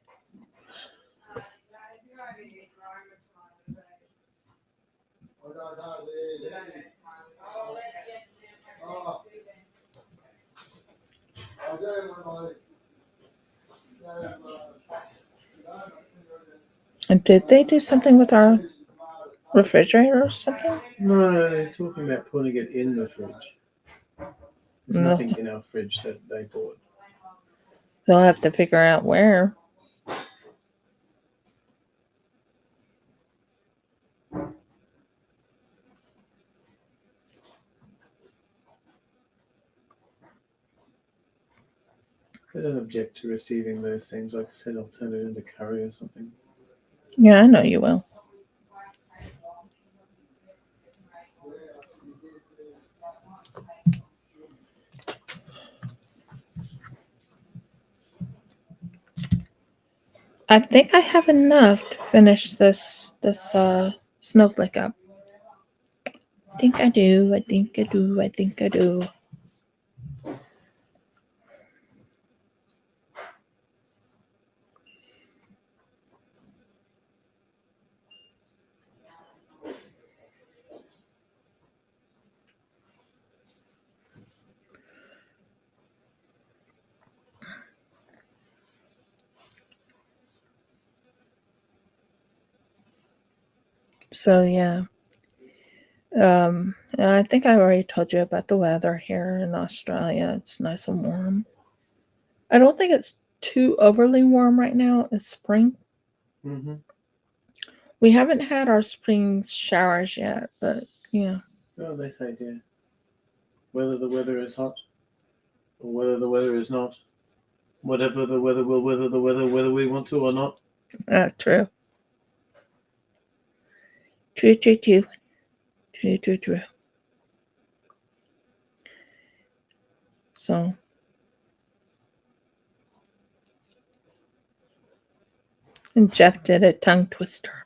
And did they do something with our refrigerator or something? No, they're talking about putting it in the fridge. There's No. nothing in our fridge that they bought. They'll have to figure out where. They don't object to receiving those things. Like I said, I'll turn it into curry or something. Yeah, I know you will. I think I have enough to finish this snowflake up. I think I do. I think I do. I think I do. So yeah. I think I already told you about the weather here in Australia. It's nice and warm. I don't think it's too overly warm right now. It's spring. Mm-hmm. We haven't had our spring showers yet, but yeah. Well, they say, dear, whether the weather is hot or whether the weather is not, whatever the weather will weather the weather, whether we want to or not. True. True, true, true. True, true, true. So. And Jeff did a tongue twister.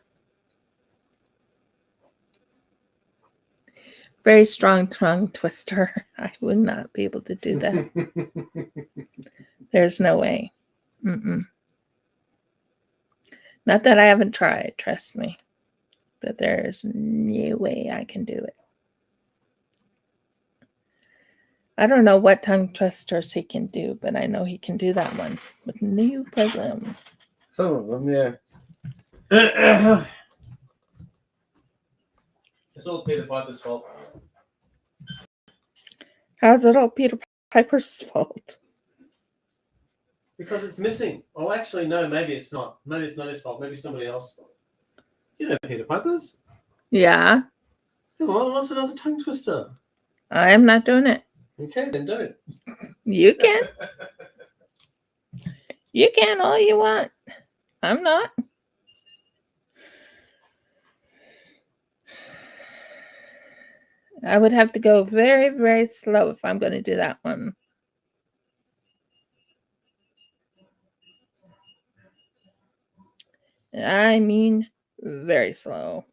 Very strong tongue twister. I would not be able to do that. There's no way. Mm-mm. Not that I haven't tried, trust me. But there's no way I can do it. I don't know what tongue twisters he can do, but I know he can do that one with no problem. Some of them, yeah. It's all Peter Piper's fault. How's it all Peter Piper's fault? Because it's missing. Oh, actually, no, maybe it's not. Maybe it's not his fault. Maybe somebody else. You know Peter Piper's? Yeah. Come on, what's another tongue twister? I am not doing it. Okay, then don't. You can. You can all you want. I'm not. I would have to go very, very slow if I'm going to do that one. I mean, very slow.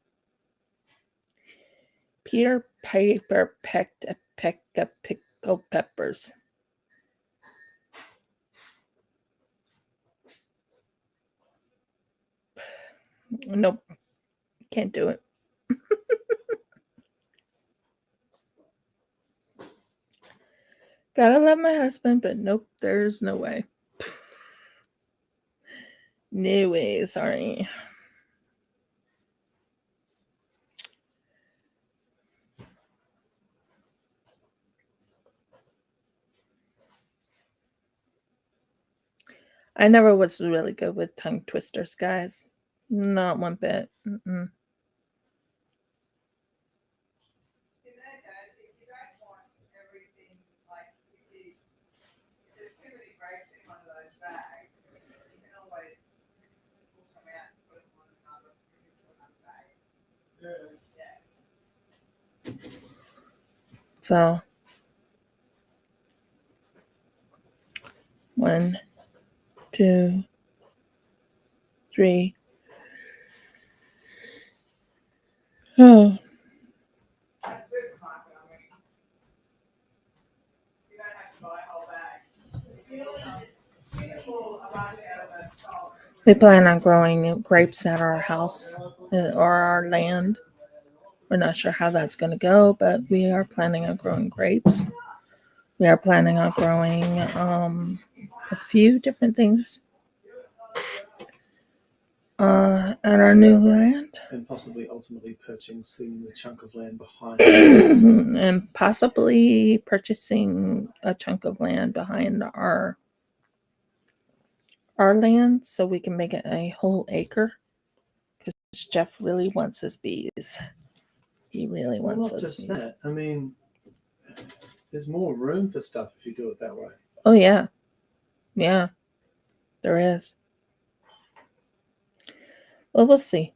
Peter Piper pecked a peck of pickled peppers. Nope, can't do it. Gotta love my husband, but nope, there's no way. No way, sorry. I never was really good with tongue twisters, guys. Not one bit. Mm-mm. If you don't want everything, like, if there's too many grapes in one of those bags, you can always pull some out and put them on another bag. Yeah. So, 1, 2, 3. Oh, At the supermarket, I mean, you don't have to buy a whole bag. You can pull a bunch out of the top. we plan on growing grapes at our house or our land. We're not sure how that's going to go, but we are planning on growing grapes. We are planning on growing a few different things at our new land. And possibly ultimately purchasing the chunk of land behind. And possibly purchasing a chunk of land behind our land so we can make it a whole acre. Because Jeff really wants his bees. He really Well, wants not those just bees. that. I mean, there's more room for stuff if you do it that way. Oh, yeah. Yeah, there is. Well, we'll see.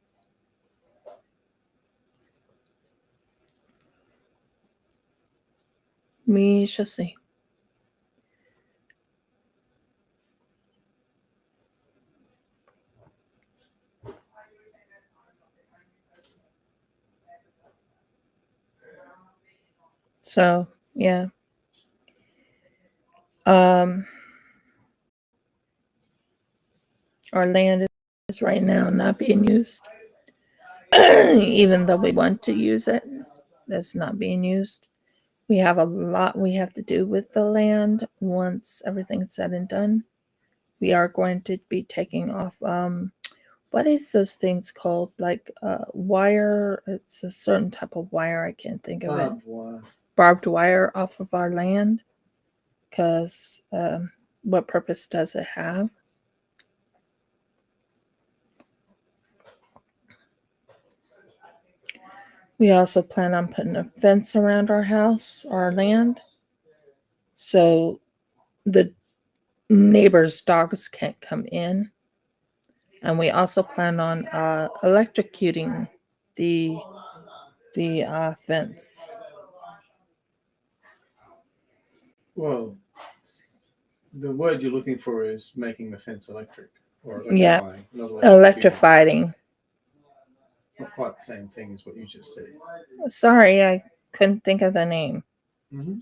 We shall see. So, yeah. Our land is right now not being used. Even though we want to use it, it's not being used. We have a lot we have to do with the land once everything's said and done. We are going to be taking off what is those things called? Like wire. It's a certain type of wire. I can't think of it. Barbed wire off of our land. Because what purpose does it have? We also plan on putting a fence around our house, our land, so the neighbors' dogs can't come in. And we also plan on electrocuting the fence. Well, the word you're looking for is making the fence electric or electrifying. Yeah, not electrifying. Not quite the same thing as what you just said. Sorry, I couldn't think of the name. Mm-hmm.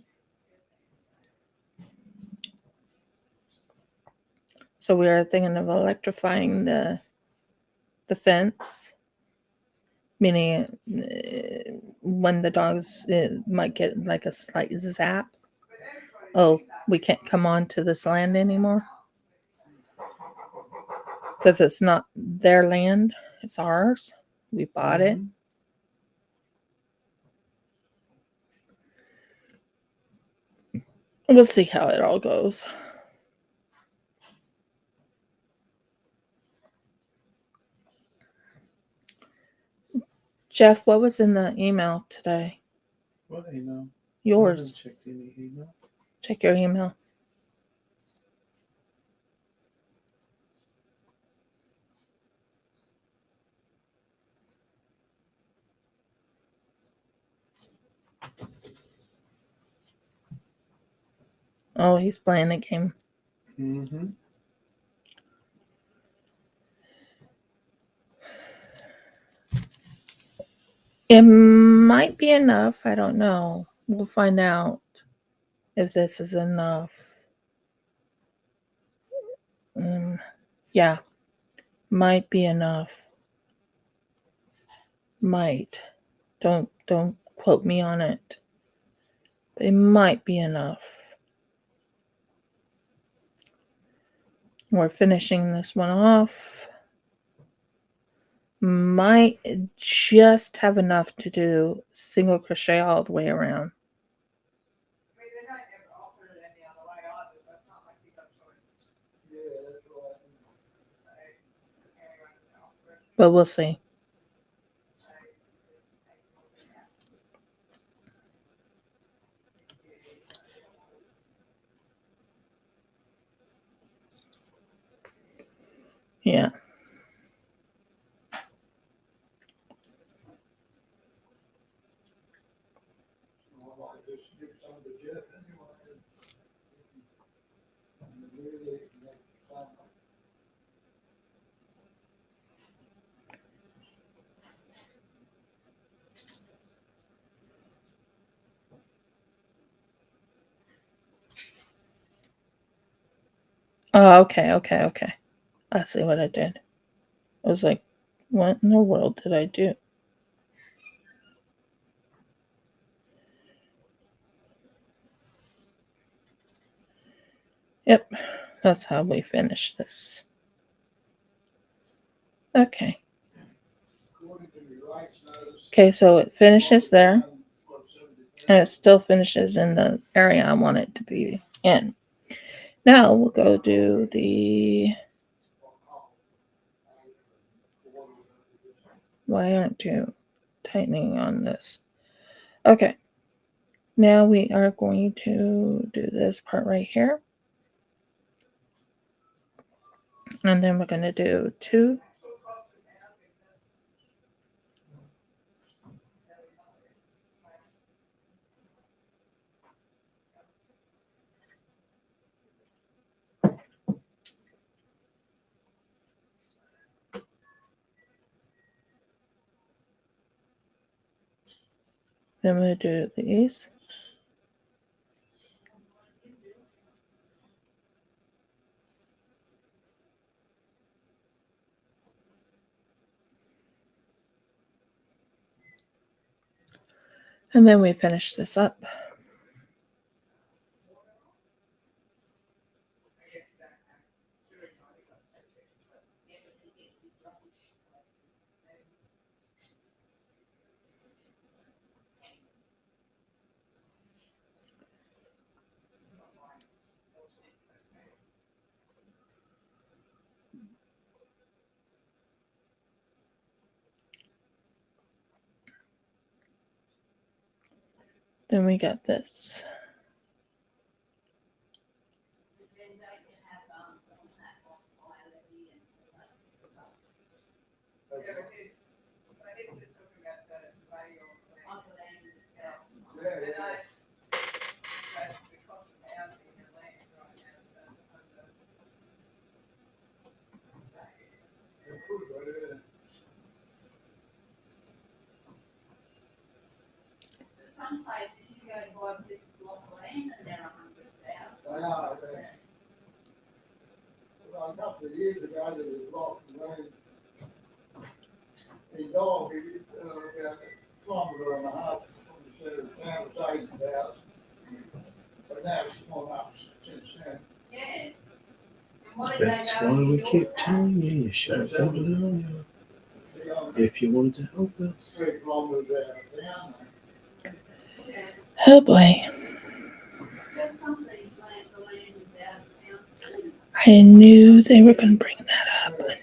So we are thinking of electrifying the fence, meaning when the dogs might get like a slight zap. Oh, we can't come on to this land anymore because it's not their land; it's ours. We bought it. We'll see how it all goes. Jeff, what was in the email today? What email? Yours. I haven't checked any email. Check your email. Oh, he's playing a game. Mm-hmm. It might be enough. I don't know. We'll find out if this is enough. Yeah, might be enough. Might. Don't quote me on it. But it might be enough. We're finishing this one off. Might just have enough to do single crochet all the way around. I mean, they might never offer it any other way either, so it's not like you got choice. Yeah, that's right. So, it's the only way to offer it. But we'll see. So, just take a look at that. Yeah. I might just give some to Jeff anyway. And really make some. Oh, okay. I see what I did. I was like, what in the world did I do? Yep, that's how we finish this. Okay. Okay, so it finishes there. And it still finishes in the area I want it to be in. Now we'll go do the... Why aren't you tightening on this? Okay. Now we are going to do this part right here. And then we're going to do 2. Then we'll do these. And then we finish this up. Then we got this. Yeah, but it's just talking about the value of land itself. Yeah, And yeah. but the cost of housing and land right now is under. Some places you go to buy this block of land and they're $100,000. They are, they. Well, a couple of years ago, there was a lot of rain. His dog, he, got a kilometer and a half from the center of town, was 80,000. But now it's gone up since then. Yeah. And what did That's they go why and we do keep with that? telling you, you should have built it earlier. If you wanted to help us. 3 kilometers out of town. Yeah. Oh boy. Still some of these the land is out of town. I knew they were going to bring that up. I knew it.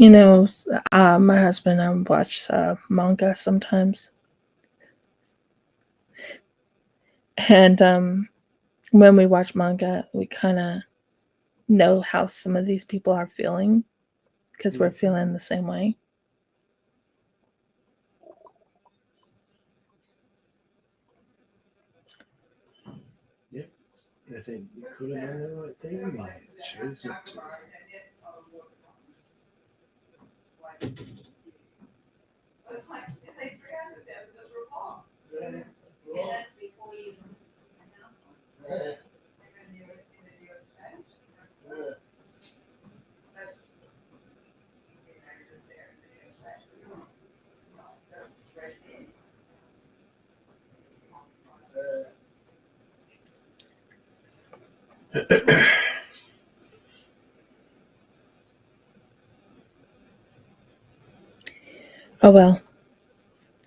You know, my husband and I watch manga sometimes. And when we watch manga, we kind of know how some of these people are feeling because we're feeling the same way. I think you could have done the right thing. And you chose not to. Yeah, that's before you. Yeah. Oh well,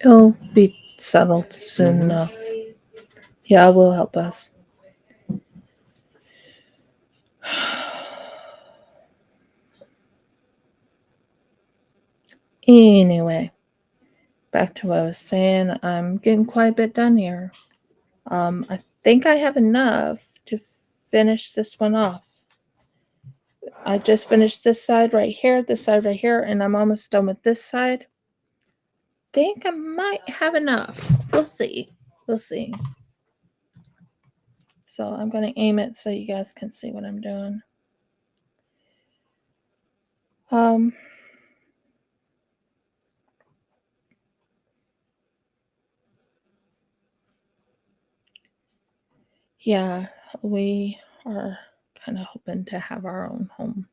it'll be settled soon enough. Yeah, it will help us. Anyway, back to what I was saying. I'm getting quite a bit done here. I think I have enough to finish this one off. I just finished this side right here, and I'm almost done with this side. Think I might have enough. We'll see. We'll see. So I'm going to aim it so you guys can see what I'm doing. Yeah, we are kind of hoping to have our own home.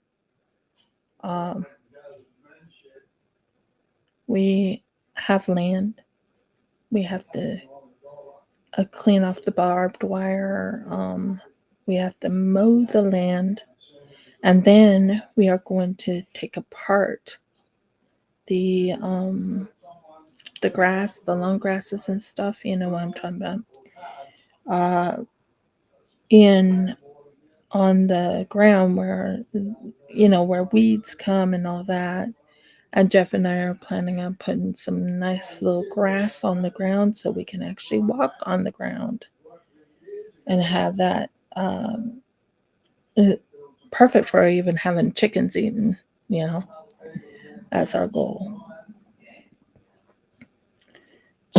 We have land. We have to clean off the barbed wire. We have to mow the land. And then we are going to take apart the grass, the long grasses and stuff. You know what I'm talking about. On the ground where where weeds come and all that. And Jeff and I are planning on putting some nice little grass on the ground so we can actually walk on the ground and have that perfect for even having chickens eating. That's our goal.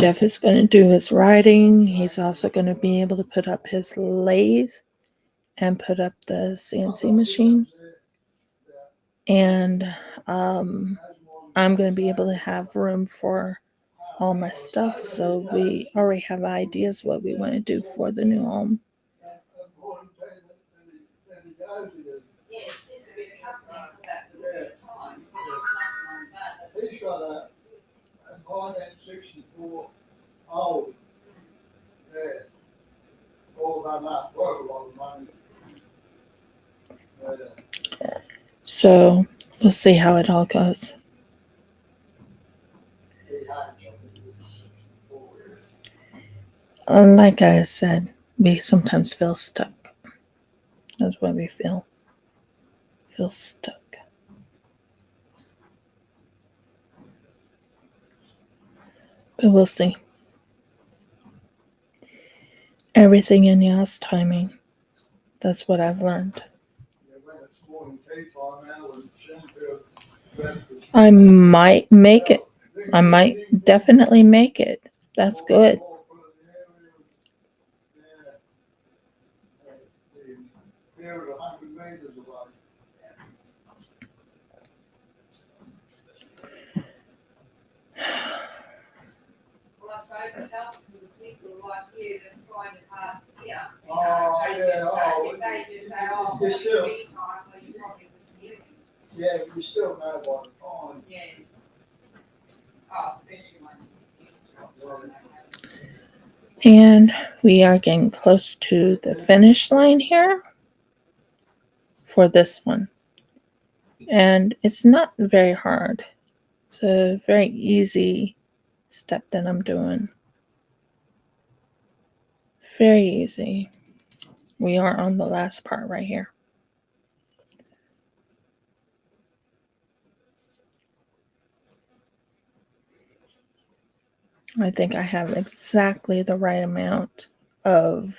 Jeff is going to do his writing. He's also going to be able to put up his lathe and put up the CNC machine. And I'm going to be able to have room for all my stuff. So we already have ideas what we want to do for the new home. He's got a Hornet 64 old. Yeah. All about that work a lot of money. So we'll see how it all goes. Like I said, we sometimes feel stuck. That's what we feel. Feel stuck. But we'll see. Everything in Yah's timing. That's what I've learned. I might make it. I might definitely make it. That's good. Well, I suppose it helps with the people like you that find it hard to hear. Oh, yeah, They just say, oh, you still- time, well, you probably wouldn't hear me. Yeah, you still know what it's on. Yeah. Oh, especially when you And we are getting close to the finish line here for this one. And it's not very hard. It's a very easy step that I'm doing. Very easy. We are on the last part right here. I think I have exactly the right amount of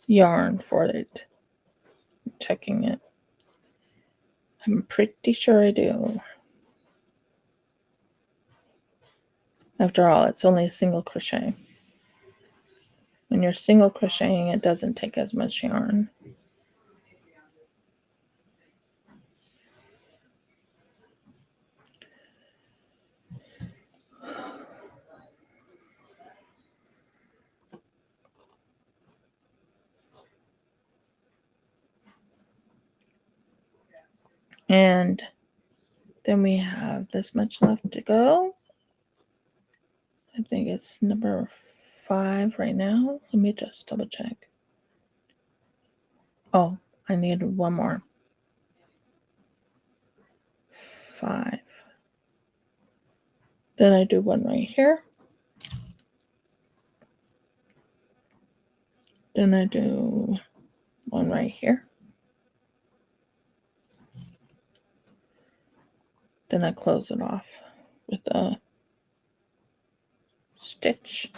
yarn for it. checking it. I'm pretty sure I do. After all, it's only a single crochet. When you're single crocheting, it doesn't take as much yarn. And then we have this much left to go. I think it's number 5 right now. Let me just double check. Oh, I need one more. 5. Then I do one right here. Then I do one right here. Then I close it off with a stitch.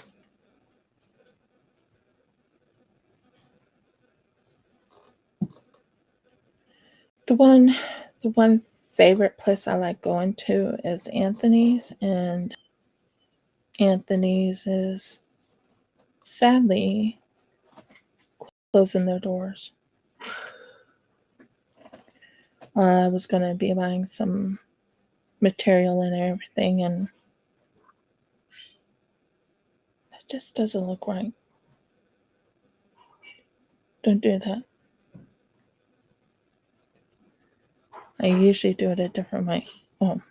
The one favorite place I like going to is Anthony's, and Anthony's is sadly closing their doors. I was going to be buying some material and everything, and that just doesn't look right. Don't do that. I usually do it a different way. Oh.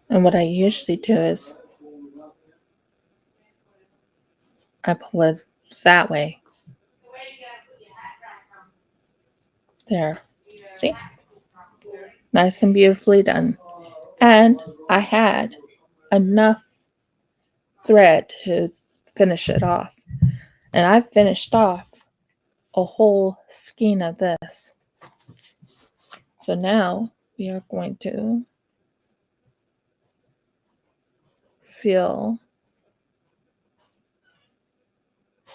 And what I usually do is I pull it that way. There. See? Nice and beautifully done. And I had enough thread to finish it off. And I finished off a whole skein of this. So now we are going to feel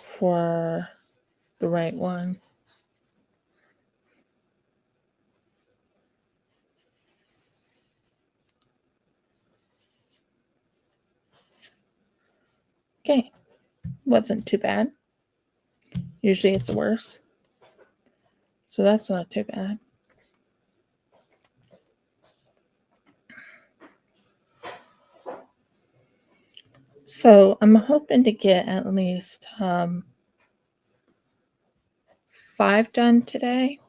for the right one. Okay, wasn't too bad. Usually it's worse. So that's not too bad. So I'm hoping to get at least 5 done today.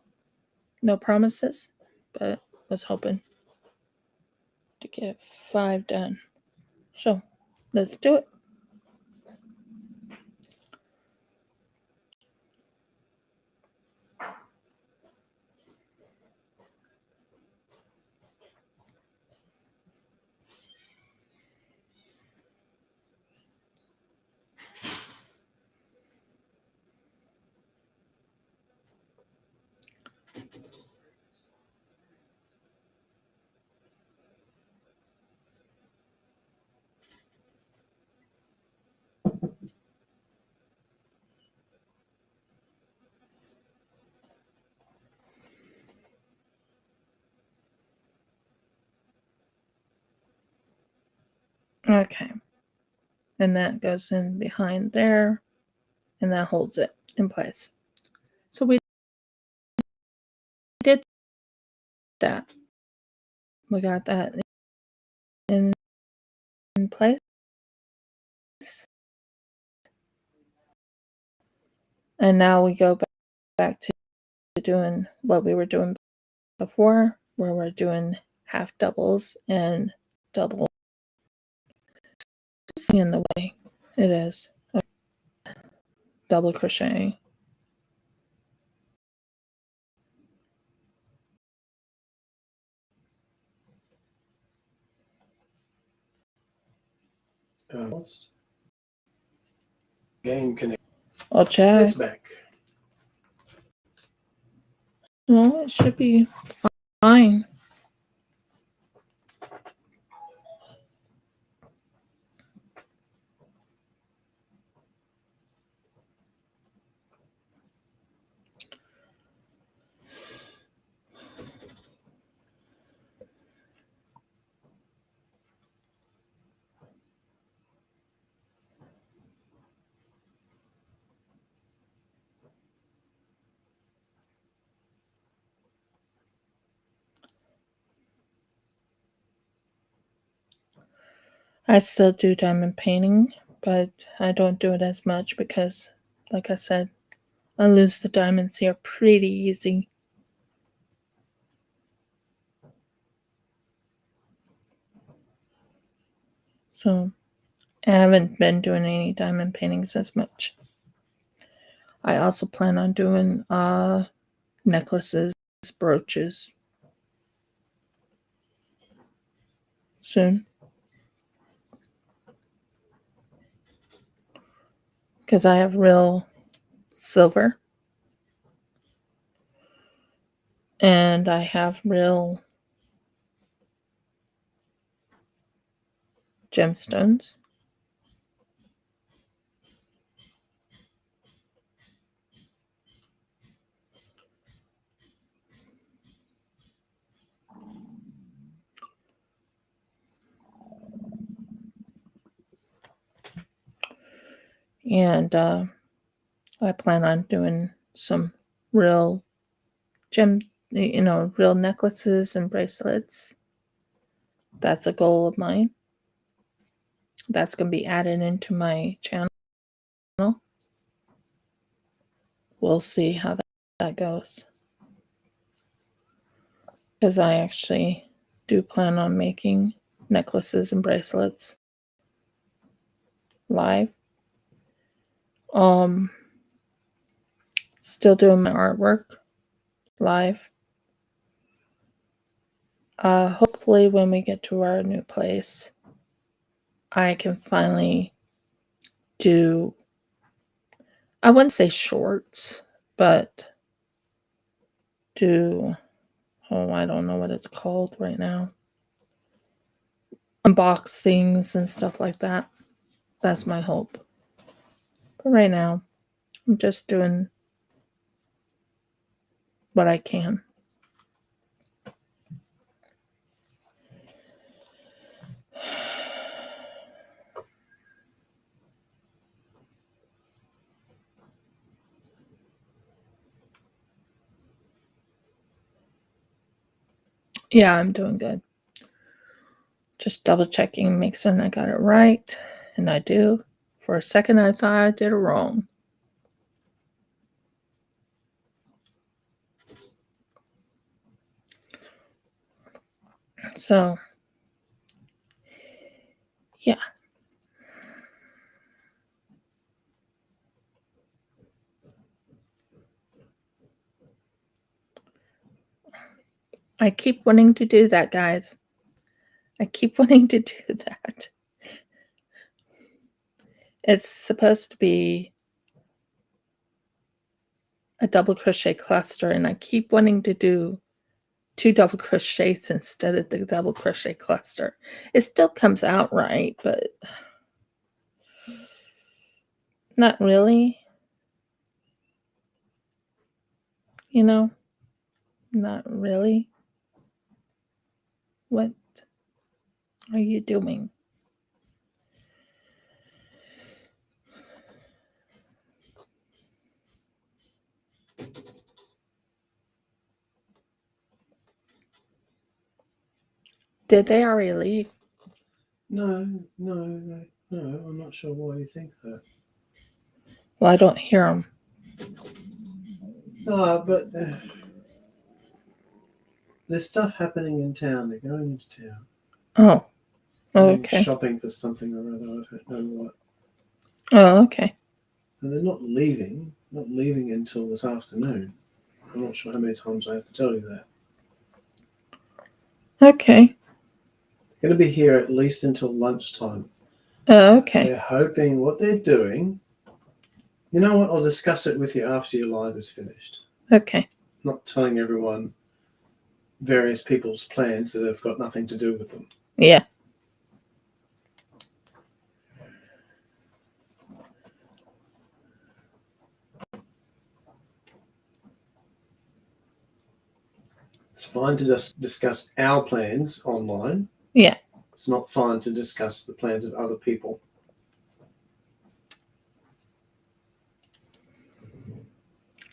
No promises, but was hoping to get 5 done. So let's do it. Okay. And that goes in behind there, and that holds it in place. So we did that. We got that in place. And now we go back to doing what we were doing before, where we're doing half doubles and double in the way it is. Double crocheting. Lost. Game connect. I'll check. It's back. Well, it should be fine. I still do diamond painting, but I don't do it as much because, like I said, I lose the diamonds here pretty easy. So I haven't been doing any diamond paintings as much. I also plan on doing necklaces, brooches soon. Because I have real silver. And I have real gemstones. And I plan on doing some real real necklaces and bracelets. That's a goal of mine. That's going to be added into my channel. We'll see how that goes. Because I actually do plan on making necklaces and bracelets live. Still doing my artwork live. Hopefully when we get to our new place, I can finally do, I wouldn't say shorts, but do, I don't know what it's called right now. Unboxings and stuff like that. That's my hope. But right now, I'm just doing what I can. Yeah, I'm doing good. Just double checking, make certain I got it right. And I do. For a second, I thought I did it wrong. So, yeah. I keep wanting to do that, guys. I keep wanting to do that. It's supposed to be a double crochet cluster, and I keep wanting to do 2 double crochets instead of the double crochet cluster. It still comes out right, but not really. Not really. What are you doing? Did they already leave? No. I'm not sure why you think that. Well, I don't hear them. No, but there's stuff happening in town. They're going into town. Oh, Going okay. shopping for something or other. I don't know what. Oh, okay. And they're not leaving until this afternoon. I'm not sure how many times I have to tell you that. Okay. They're going to be here at least until lunchtime. Oh, okay. They're hoping what they're doing. You know what? I'll discuss it with you after your live is finished. Okay. Not telling everyone various people's plans that have got nothing to do with them. Yeah. It's fine to just discuss our plans online. Yeah. It's not fine to discuss the plans of other people.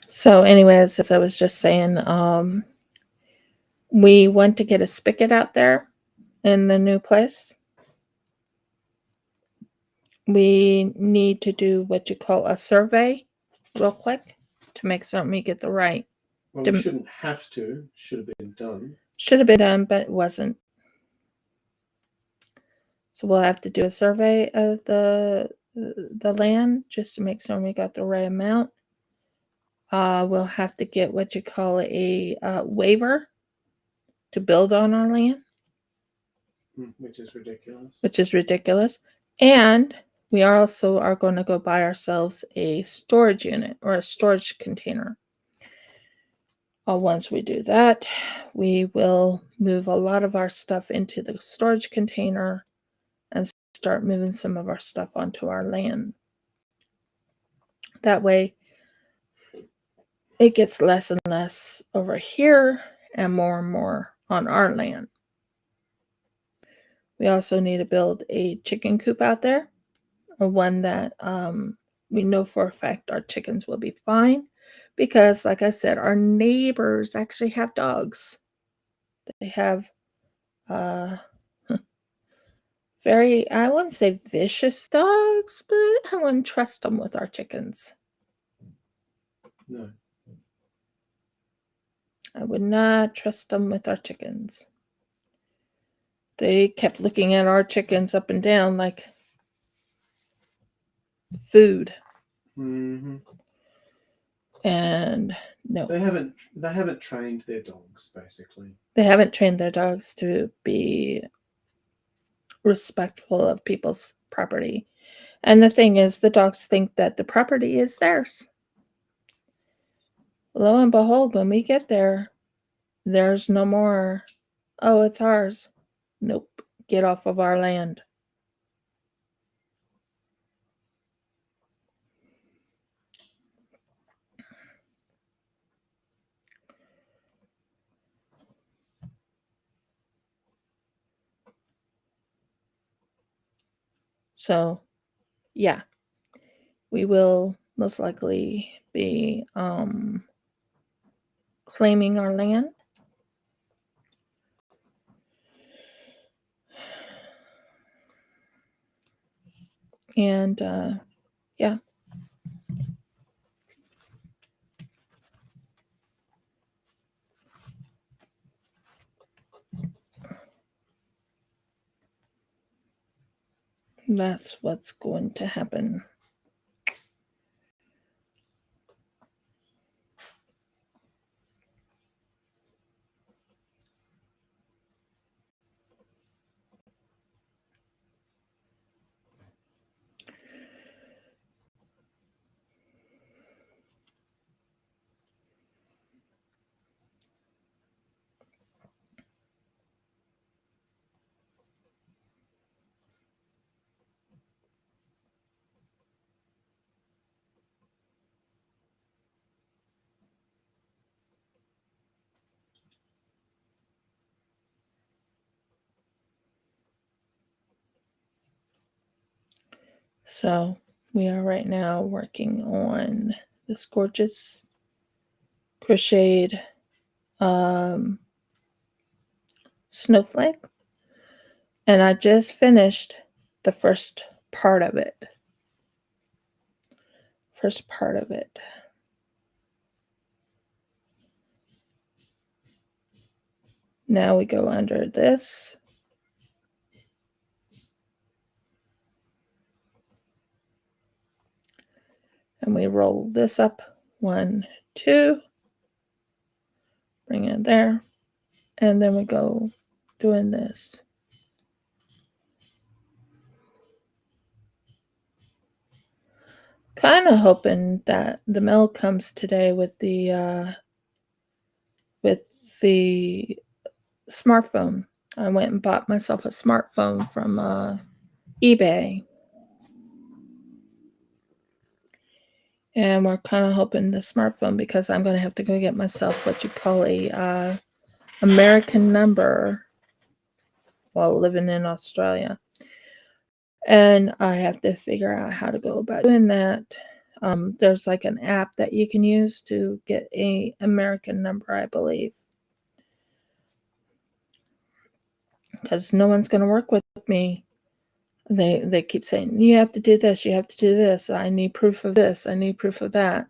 So anyways, as I was just saying, we went to get a spigot out there in the new place. We need to do what you call a survey real quick to make certain we get the right. Well, we shouldn't have to. Should have been done. Should have been done, but it wasn't. So we'll have to do a survey of the land just to make certain we got the right amount. We'll have to get what you call a waiver to build on our land, Which is ridiculous. And we also are going to go buy ourselves a storage unit or a storage container. Once we do that, we will move a lot of our stuff into the storage container and start moving some of our stuff onto our land. That way, it gets less and less over here and more on our land. We also need to build a chicken coop out there, one that we know for a fact our chickens will be fine because, like I said, our neighbors actually have dogs. They have very, I wouldn't say vicious dogs, but I wouldn't trust them with our chickens. No. I would not trust them with our chickens. They kept looking at our chickens up and down like food. Mm-hmm. And no. They haven't trained their dogs, basically. They haven't trained their dogs to be respectful of people's property. And the thing is, the dogs think that the property is theirs. Lo and behold, when we get there, there's no more, oh, it's ours. Nope. Get off of our land. So, yeah, we will most likely be claiming our land. And yeah. That's what's going to happen. So we are right now working on this gorgeous crocheted snowflake. And I just finished the first part of it. Now we go under this. And we roll this up. 1, 2. Bring it there. And then we go doing this. kind of hoping that the mail comes today with the smartphone. I went and bought myself a smartphone from eBay. And we're kind of hoping the smartphone, because I'm going to have to go get myself what you call a American number while living in Australia. And I have to figure out how to go about doing that. There's like an app that you can use to get a American number, I believe. Because no one's going to work with me. They keep saying, you have to do this, you have to do this. I need proof of this, I need proof of that.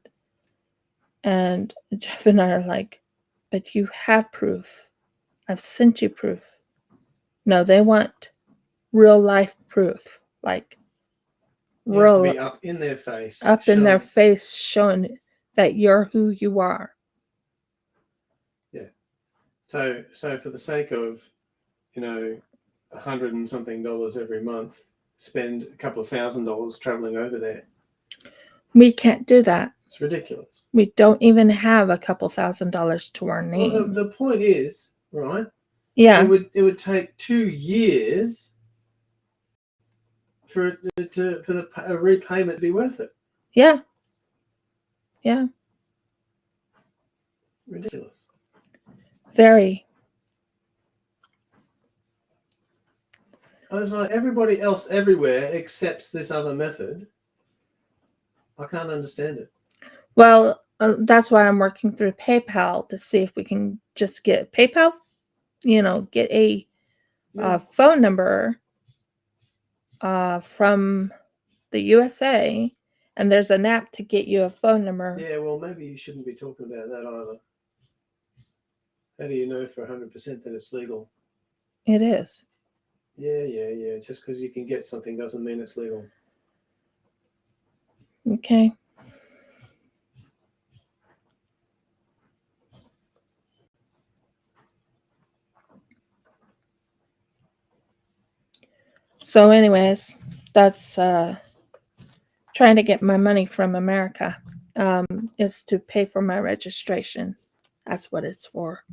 And Jeff and I are like, but you have proof. I've sent you proof. No, they want real life proof. Like You have to real be up in their face. up in their face, showing that you're who you are. Yeah. So for the sake of, $100 and something every month, spend a couple of $1,000 traveling over there. We can't do that. It's ridiculous. We don't even have a couple $1,000s to our name. Well, the point is, right? Yeah. It would take 2 years for the repayment to be worth it. Yeah. Yeah. Ridiculous. Very. I was like, everybody else everywhere accepts this other method. I can't understand it. Well, that's why I'm working through PayPal to see if we can just get PayPal, get a phone number from the USA, and there's an app to get you a phone number. Yeah, well, maybe you shouldn't be talking about that either. How do you know for 100% that it's legal? It is. Yeah. Just because you can get something doesn't mean it's legal. Okay. So anyways, that's trying to get my money from America. Is to pay for my registration. That's what it's for.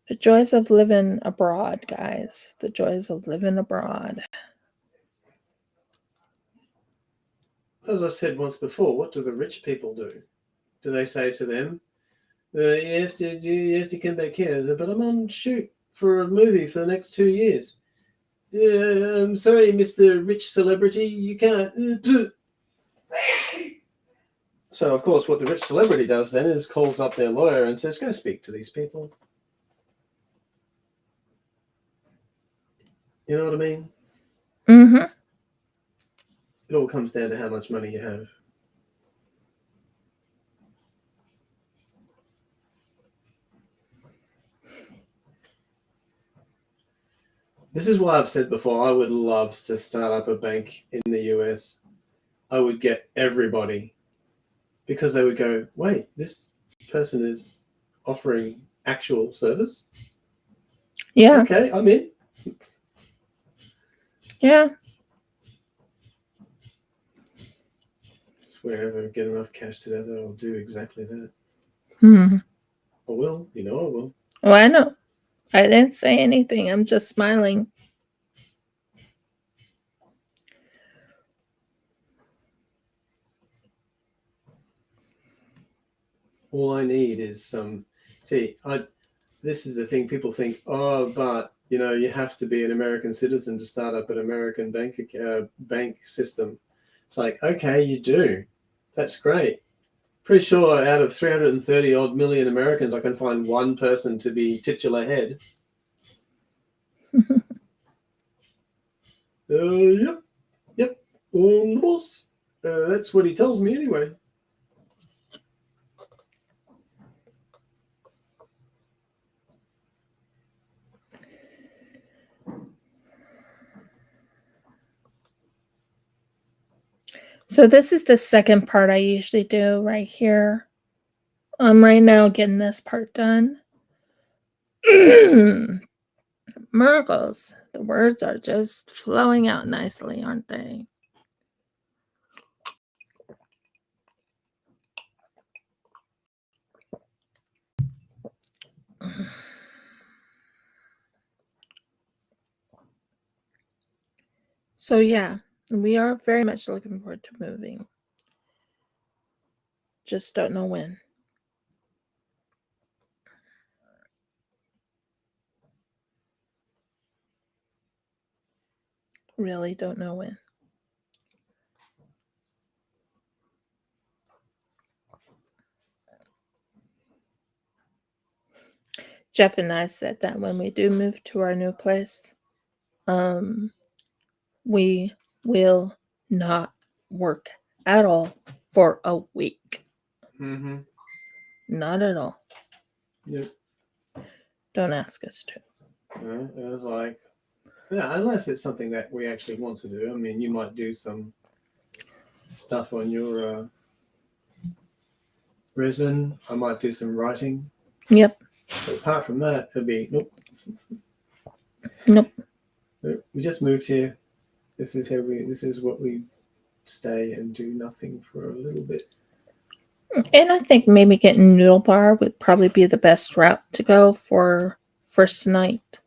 The joys of living abroad, guys. The joys of living abroad. As I said once before, what do the rich people do? Do they say to them, you have to come back here, but I'm on shoot for a movie for the next 2 years. I'm sorry, Mr. Rich Celebrity, you can't. So, of course, what the rich celebrity does then is calls up their lawyer and says, go speak to these people. You know what I mean? Mm-hmm. It all comes down to how much money you have. This is why I've said before, I would love to start up a bank in the US. I would get everybody, because they would go, wait, this person is offering actual service? Yeah. Okay, I'm in. Yeah. I swear if I get enough cash together, I'll do exactly that. Mm-hmm. I will. I will. Oh, I know. I didn't say anything. I'm just smiling. All I need is some. This is the thing. People think, oh, but you have to be an American citizen to start up an American bank system. It's like, okay, you do. That's great. Pretty sure out of 330 odd million Americans, I can find one person to be titular head. Yep. The boss. That's what he tells me anyway. So this is the second part I usually do right here. I'm right now getting this part done. Miracles. The words are just flowing out nicely, aren't they? So yeah, we are very much looking forward to moving. Just don't know when. Really don't know when. Jeff and I said that when we do move to our new place, we will not work at all for a week. Mm-hmm. Not at all. Yep. Don't ask us to. It was like, yeah, unless it's something that we actually want to do. I mean, you might do some stuff on your resin. I might do some writing. Yep. But apart from that, it'd be nope. Nope. We just moved here. This is what we stay and do nothing for a little bit. And I think maybe getting noodle bar would probably be the best route to go for first night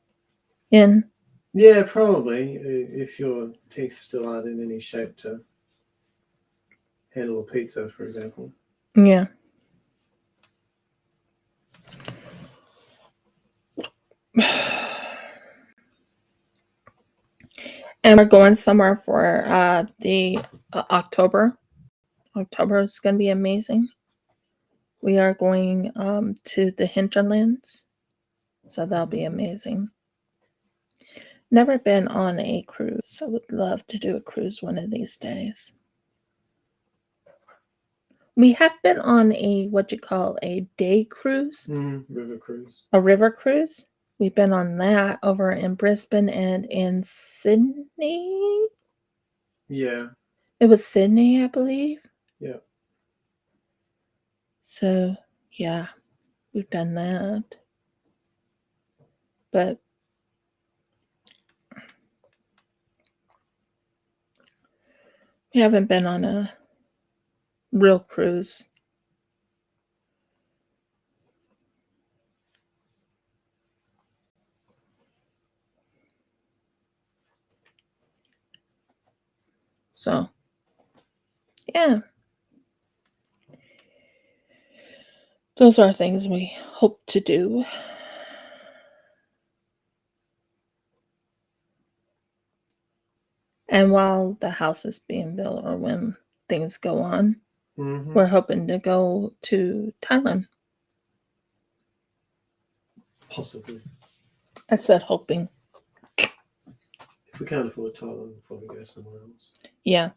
in. Yeah, probably. If your teeth still aren't in any shape to handle a pizza, for example. Yeah. And we're going somewhere for the October. October is going to be amazing. We are going to the hinterlands. So that'll be amazing. Never been on a cruise. I would love to do a cruise one of these days. We have been on a what you call a day cruise. River cruise. A river cruise. We've been on that over in Brisbane and in Sydney. Yeah. It was Sydney, I believe. Yeah. So, yeah, we've done that. But we haven't been on a real cruise. So, yeah. Those are things we hope to do. And while the house is being built or when things go on, we're hoping to go to Thailand. Possibly. I said hoping. If we can't afford Thailand, we'll probably go somewhere else. Yeah.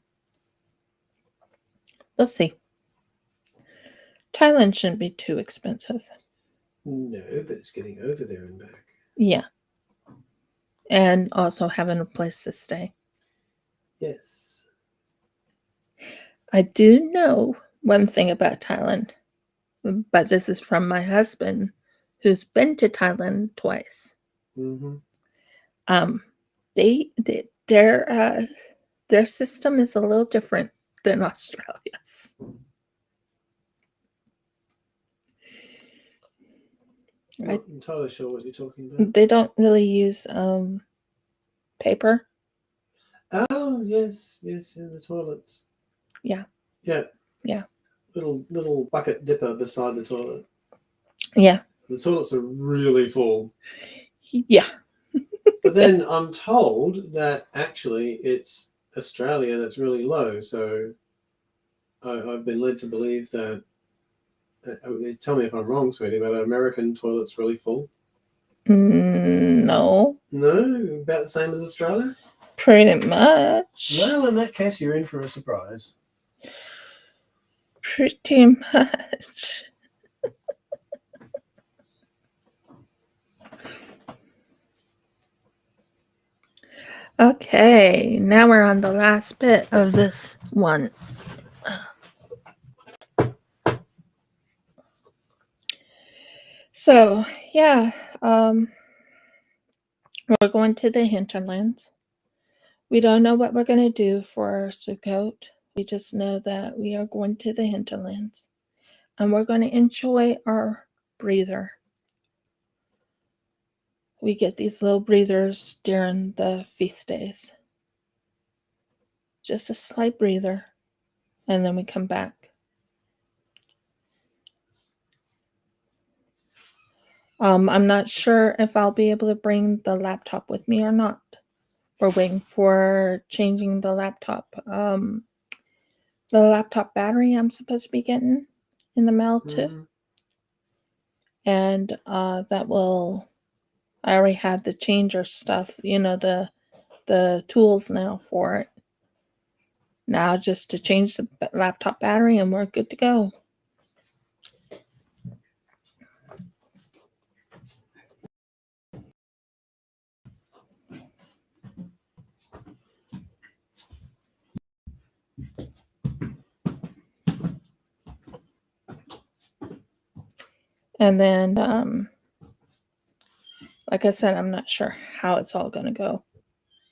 We'll see. Thailand shouldn't be too expensive. No, but it's getting over there and back. Yeah. And also having a place to stay. Yes. I do know one thing about Thailand, but this is from my husband, who's been to Thailand twice. Their system is a little different than Australia's. I'm not entirely sure what you're talking about. They don't really use paper. Oh, yes, in the toilets. Yeah. Yeah. Yeah. Little bucket dipper beside the toilet. Yeah. The toilets are really full. Yeah. But then I'm told that actually it's Australia that's really low. So I've been led to believe that, tell me if I'm wrong, sweetie, but American toilet's really full. No. No? About the same as Australia? Pretty much. Well, in that case, you're in for a surprise. Pretty much. Okay, now we're on the last bit of this one. So, yeah, we're going to the hinterlands. We don't know what we're going to do for Sukkot. We just know that we are going to the hinterlands and we're going to enjoy our breather. We get these little breathers during the feast days. Just a slight breather, and then we come back. I'm not sure if I'll be able to bring the laptop with me or not. We're waiting for changing the laptop. The laptop battery I'm supposed to be getting in the mail too. Mhm. And that will, I already had the changer stuff, the tools now for it. Now just to change the laptop battery and we're good to go. And then, like I said, I'm not sure how it's all going to go,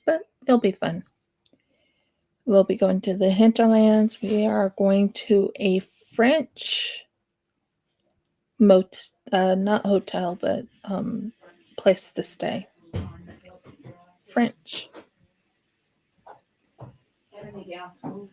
but it'll be fun. We'll be going to the hinterlands. We are going to a French not hotel, but place to stay. French. Everything else moves.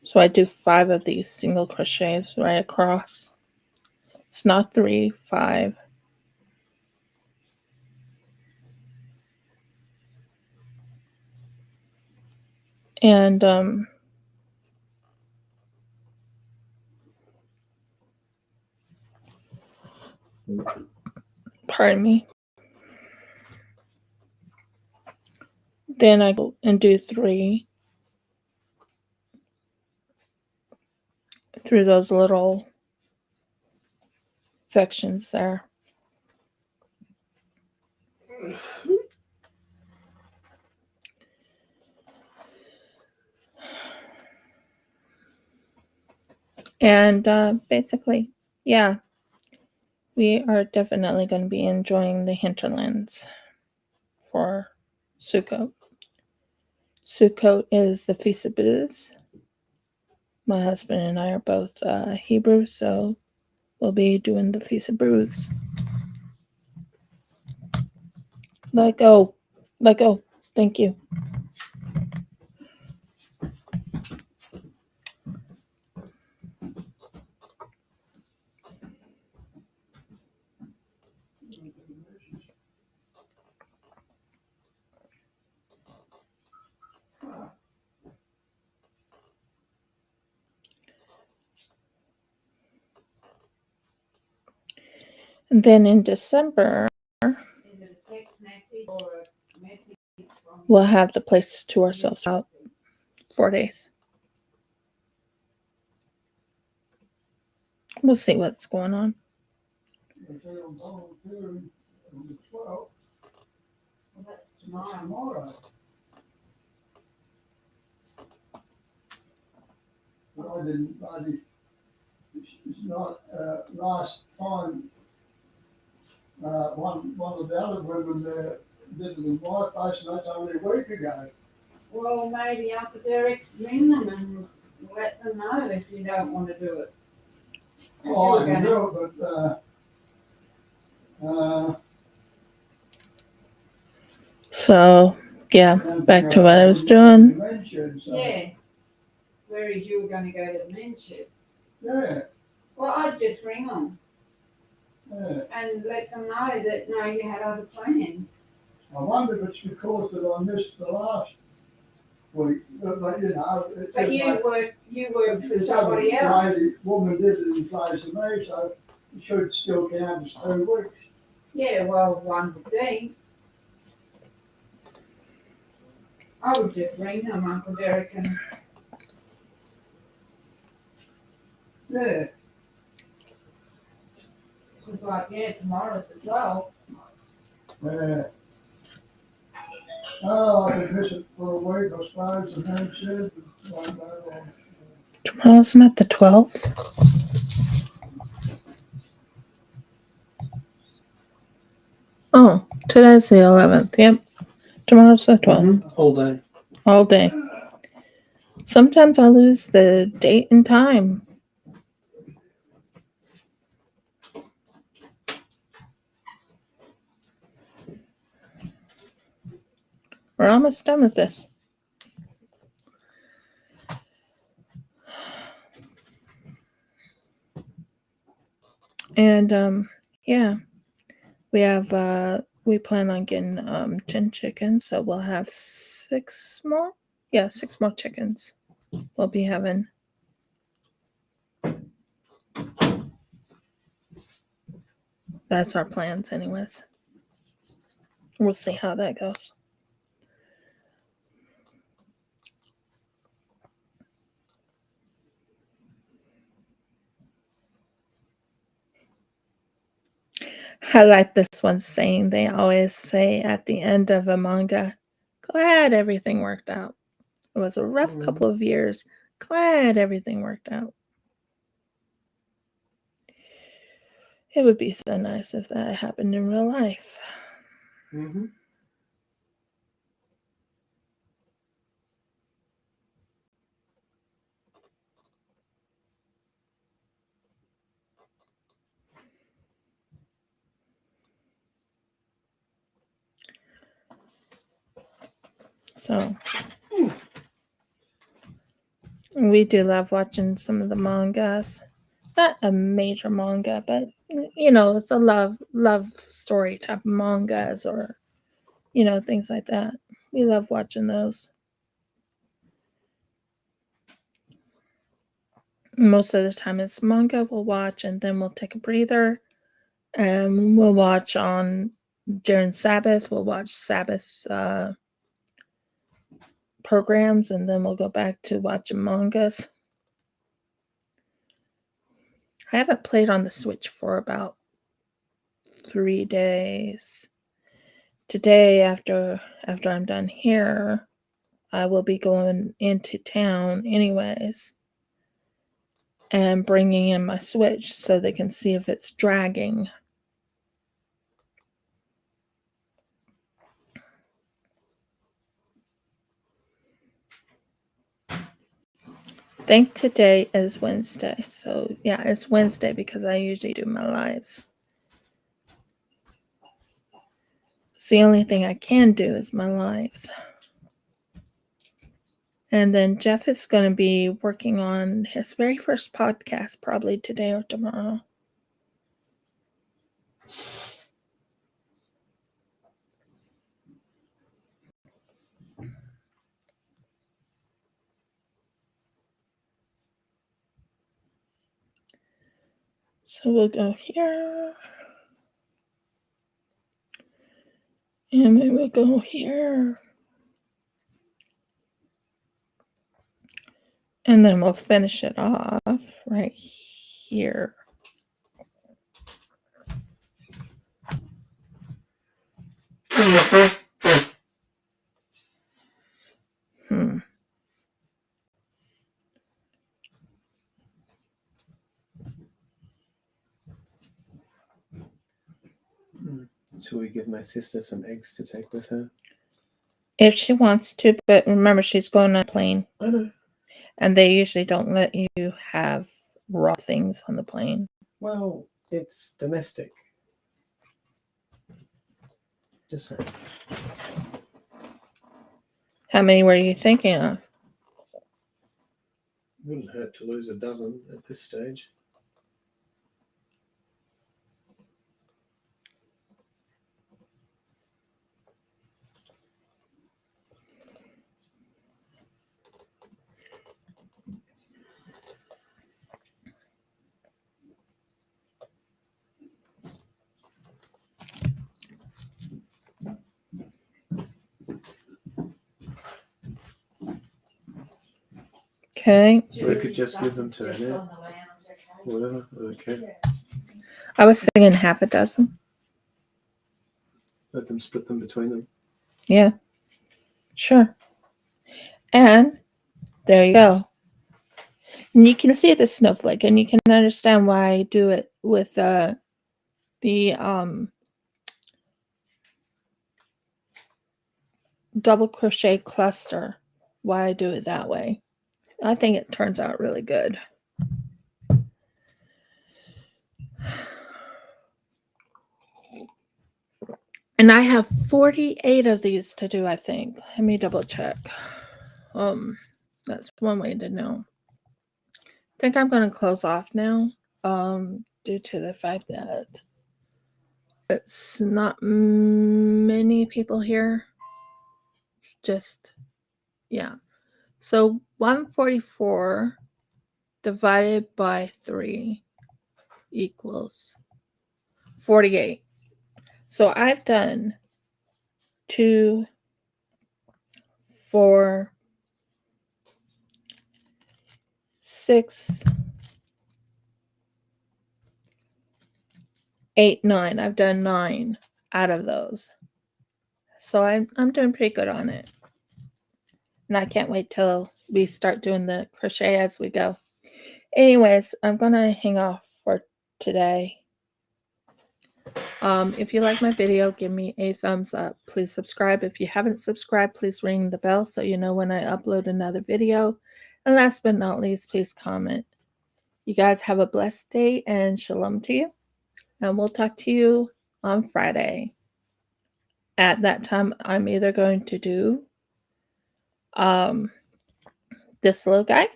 So I do 5 of these single crochets right across. It's not 3, 5. And pardon me. Then I go and do 3 through those little sections there. And basically, yeah, we are definitely going to be enjoying the hinterlands for Sukkot. Sukkot is the Feast of Booths. My husband and I are both Hebrew, so we'll be doing the Feast of Booths. Let go. Let go. Thank you. And then in December, Is it a text message or a message from? we'll have the place to ourselves out 4 days. We'll see what's going on. They say I'm going to on the 12th, Well, that's tomorrow. tomorrow. But it's not, last time, one of the other women visited my place, and that's only a week ago. Well, maybe Uncle Derek, ring them and let them know if you don't want to do it. Oh, I can do it, but, So, yeah, back to what I was doing. Yeah. Whereas you were going to go to the men's shed. Yeah, Well, I'd just ring them yeah. and let them know that, no, you had other plans. I wonder if it's because that I missed the last week, but you know. It's But just you like- worked for this somebody other else. lady, woman did it in place of me, so it should still count as 2 weeks. Yeah, well, one would be. I would just ring them, Uncle Derek, and Yeah, It's like, yeah, tomorrow's the 12th. yeah. Oh, I've been missing for a week, I suppose, and then said, Tomorrow's not the 12th. Oh, today's the 11th. Yep. Tomorrow's the 12th. All day. All day. Sometimes I lose the date and time. We're almost done with this. And yeah, we plan on getting 10 chickens, so we'll have 6 more. Yeah, 6 more chickens we'll be having. That's our plans anyways. We'll see how that goes. I like this one saying. They always say at the end of a manga, glad everything worked out. It was a rough couple of years. Glad everything worked out. It would be so nice if that happened in real life. Mm-hmm. So we do love watching some of the mangas. Not a major manga, but it's a love story type of mangas, or things like that. We love watching those. Most of the time it's manga we'll watch, and then we'll take a breather, and we'll watch on during Sabbath. We'll watch Sabbath programs, and then we'll go back to watching mangas. I haven't played on the Switch for about 3 days. Today, after I'm done here, I will be going into town anyways and bringing in my Switch so they can see if it's dragging. I think today is Wednesday. So yeah, it's Wednesday because I usually do my lives. It's the only thing I can do is my lives. And then Jeff is going to be working on his very first podcast probably today or tomorrow. So we'll go here. And we will go here. And then we'll finish it off right here. Shall we give my sister some eggs to take with her? If she wants to, but remember she's going on a plane. I know. And they usually don't let you have raw things on the plane. Well, it's domestic. Just saying. How many were you thinking of? Wouldn't hurt to lose a dozen at this stage. Okay. We could just give them to Annette. On the lounge, okay. whatever. Okay. I was thinking half a dozen. Let them split them between them. Yeah, sure. And there you go. And you can see the snowflake, and you can understand why I do it with the double crochet cluster, why I do it that way. I think it turns out really good. And I have 48 of these to do, I think. Let me double check. That's one way to know. I think I'm going to close off now, due to the fact that it's not many people here. It's just, yeah. So 144 divided by 3 equals 48. So I've done 2, 4, 6, 8, 9. I've done 9 out of those. So I'm doing pretty good on it. And I can't wait till we start doing the crochet as we go. Anyways, I'm going to hang off for today. If you like my video, give me a thumbs up. Please subscribe. If you haven't subscribed, please ring the bell so you know when I upload another video. And last but not least, please comment. You guys have a blessed day and shalom to you. And we'll talk to you on Friday. At that time, I'm either going to do this little guy.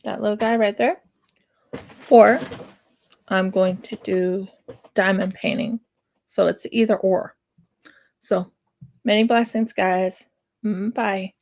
That little guy right there. Or I'm going to do diamond painting. So it's either or. So many blessings, guys. Bye.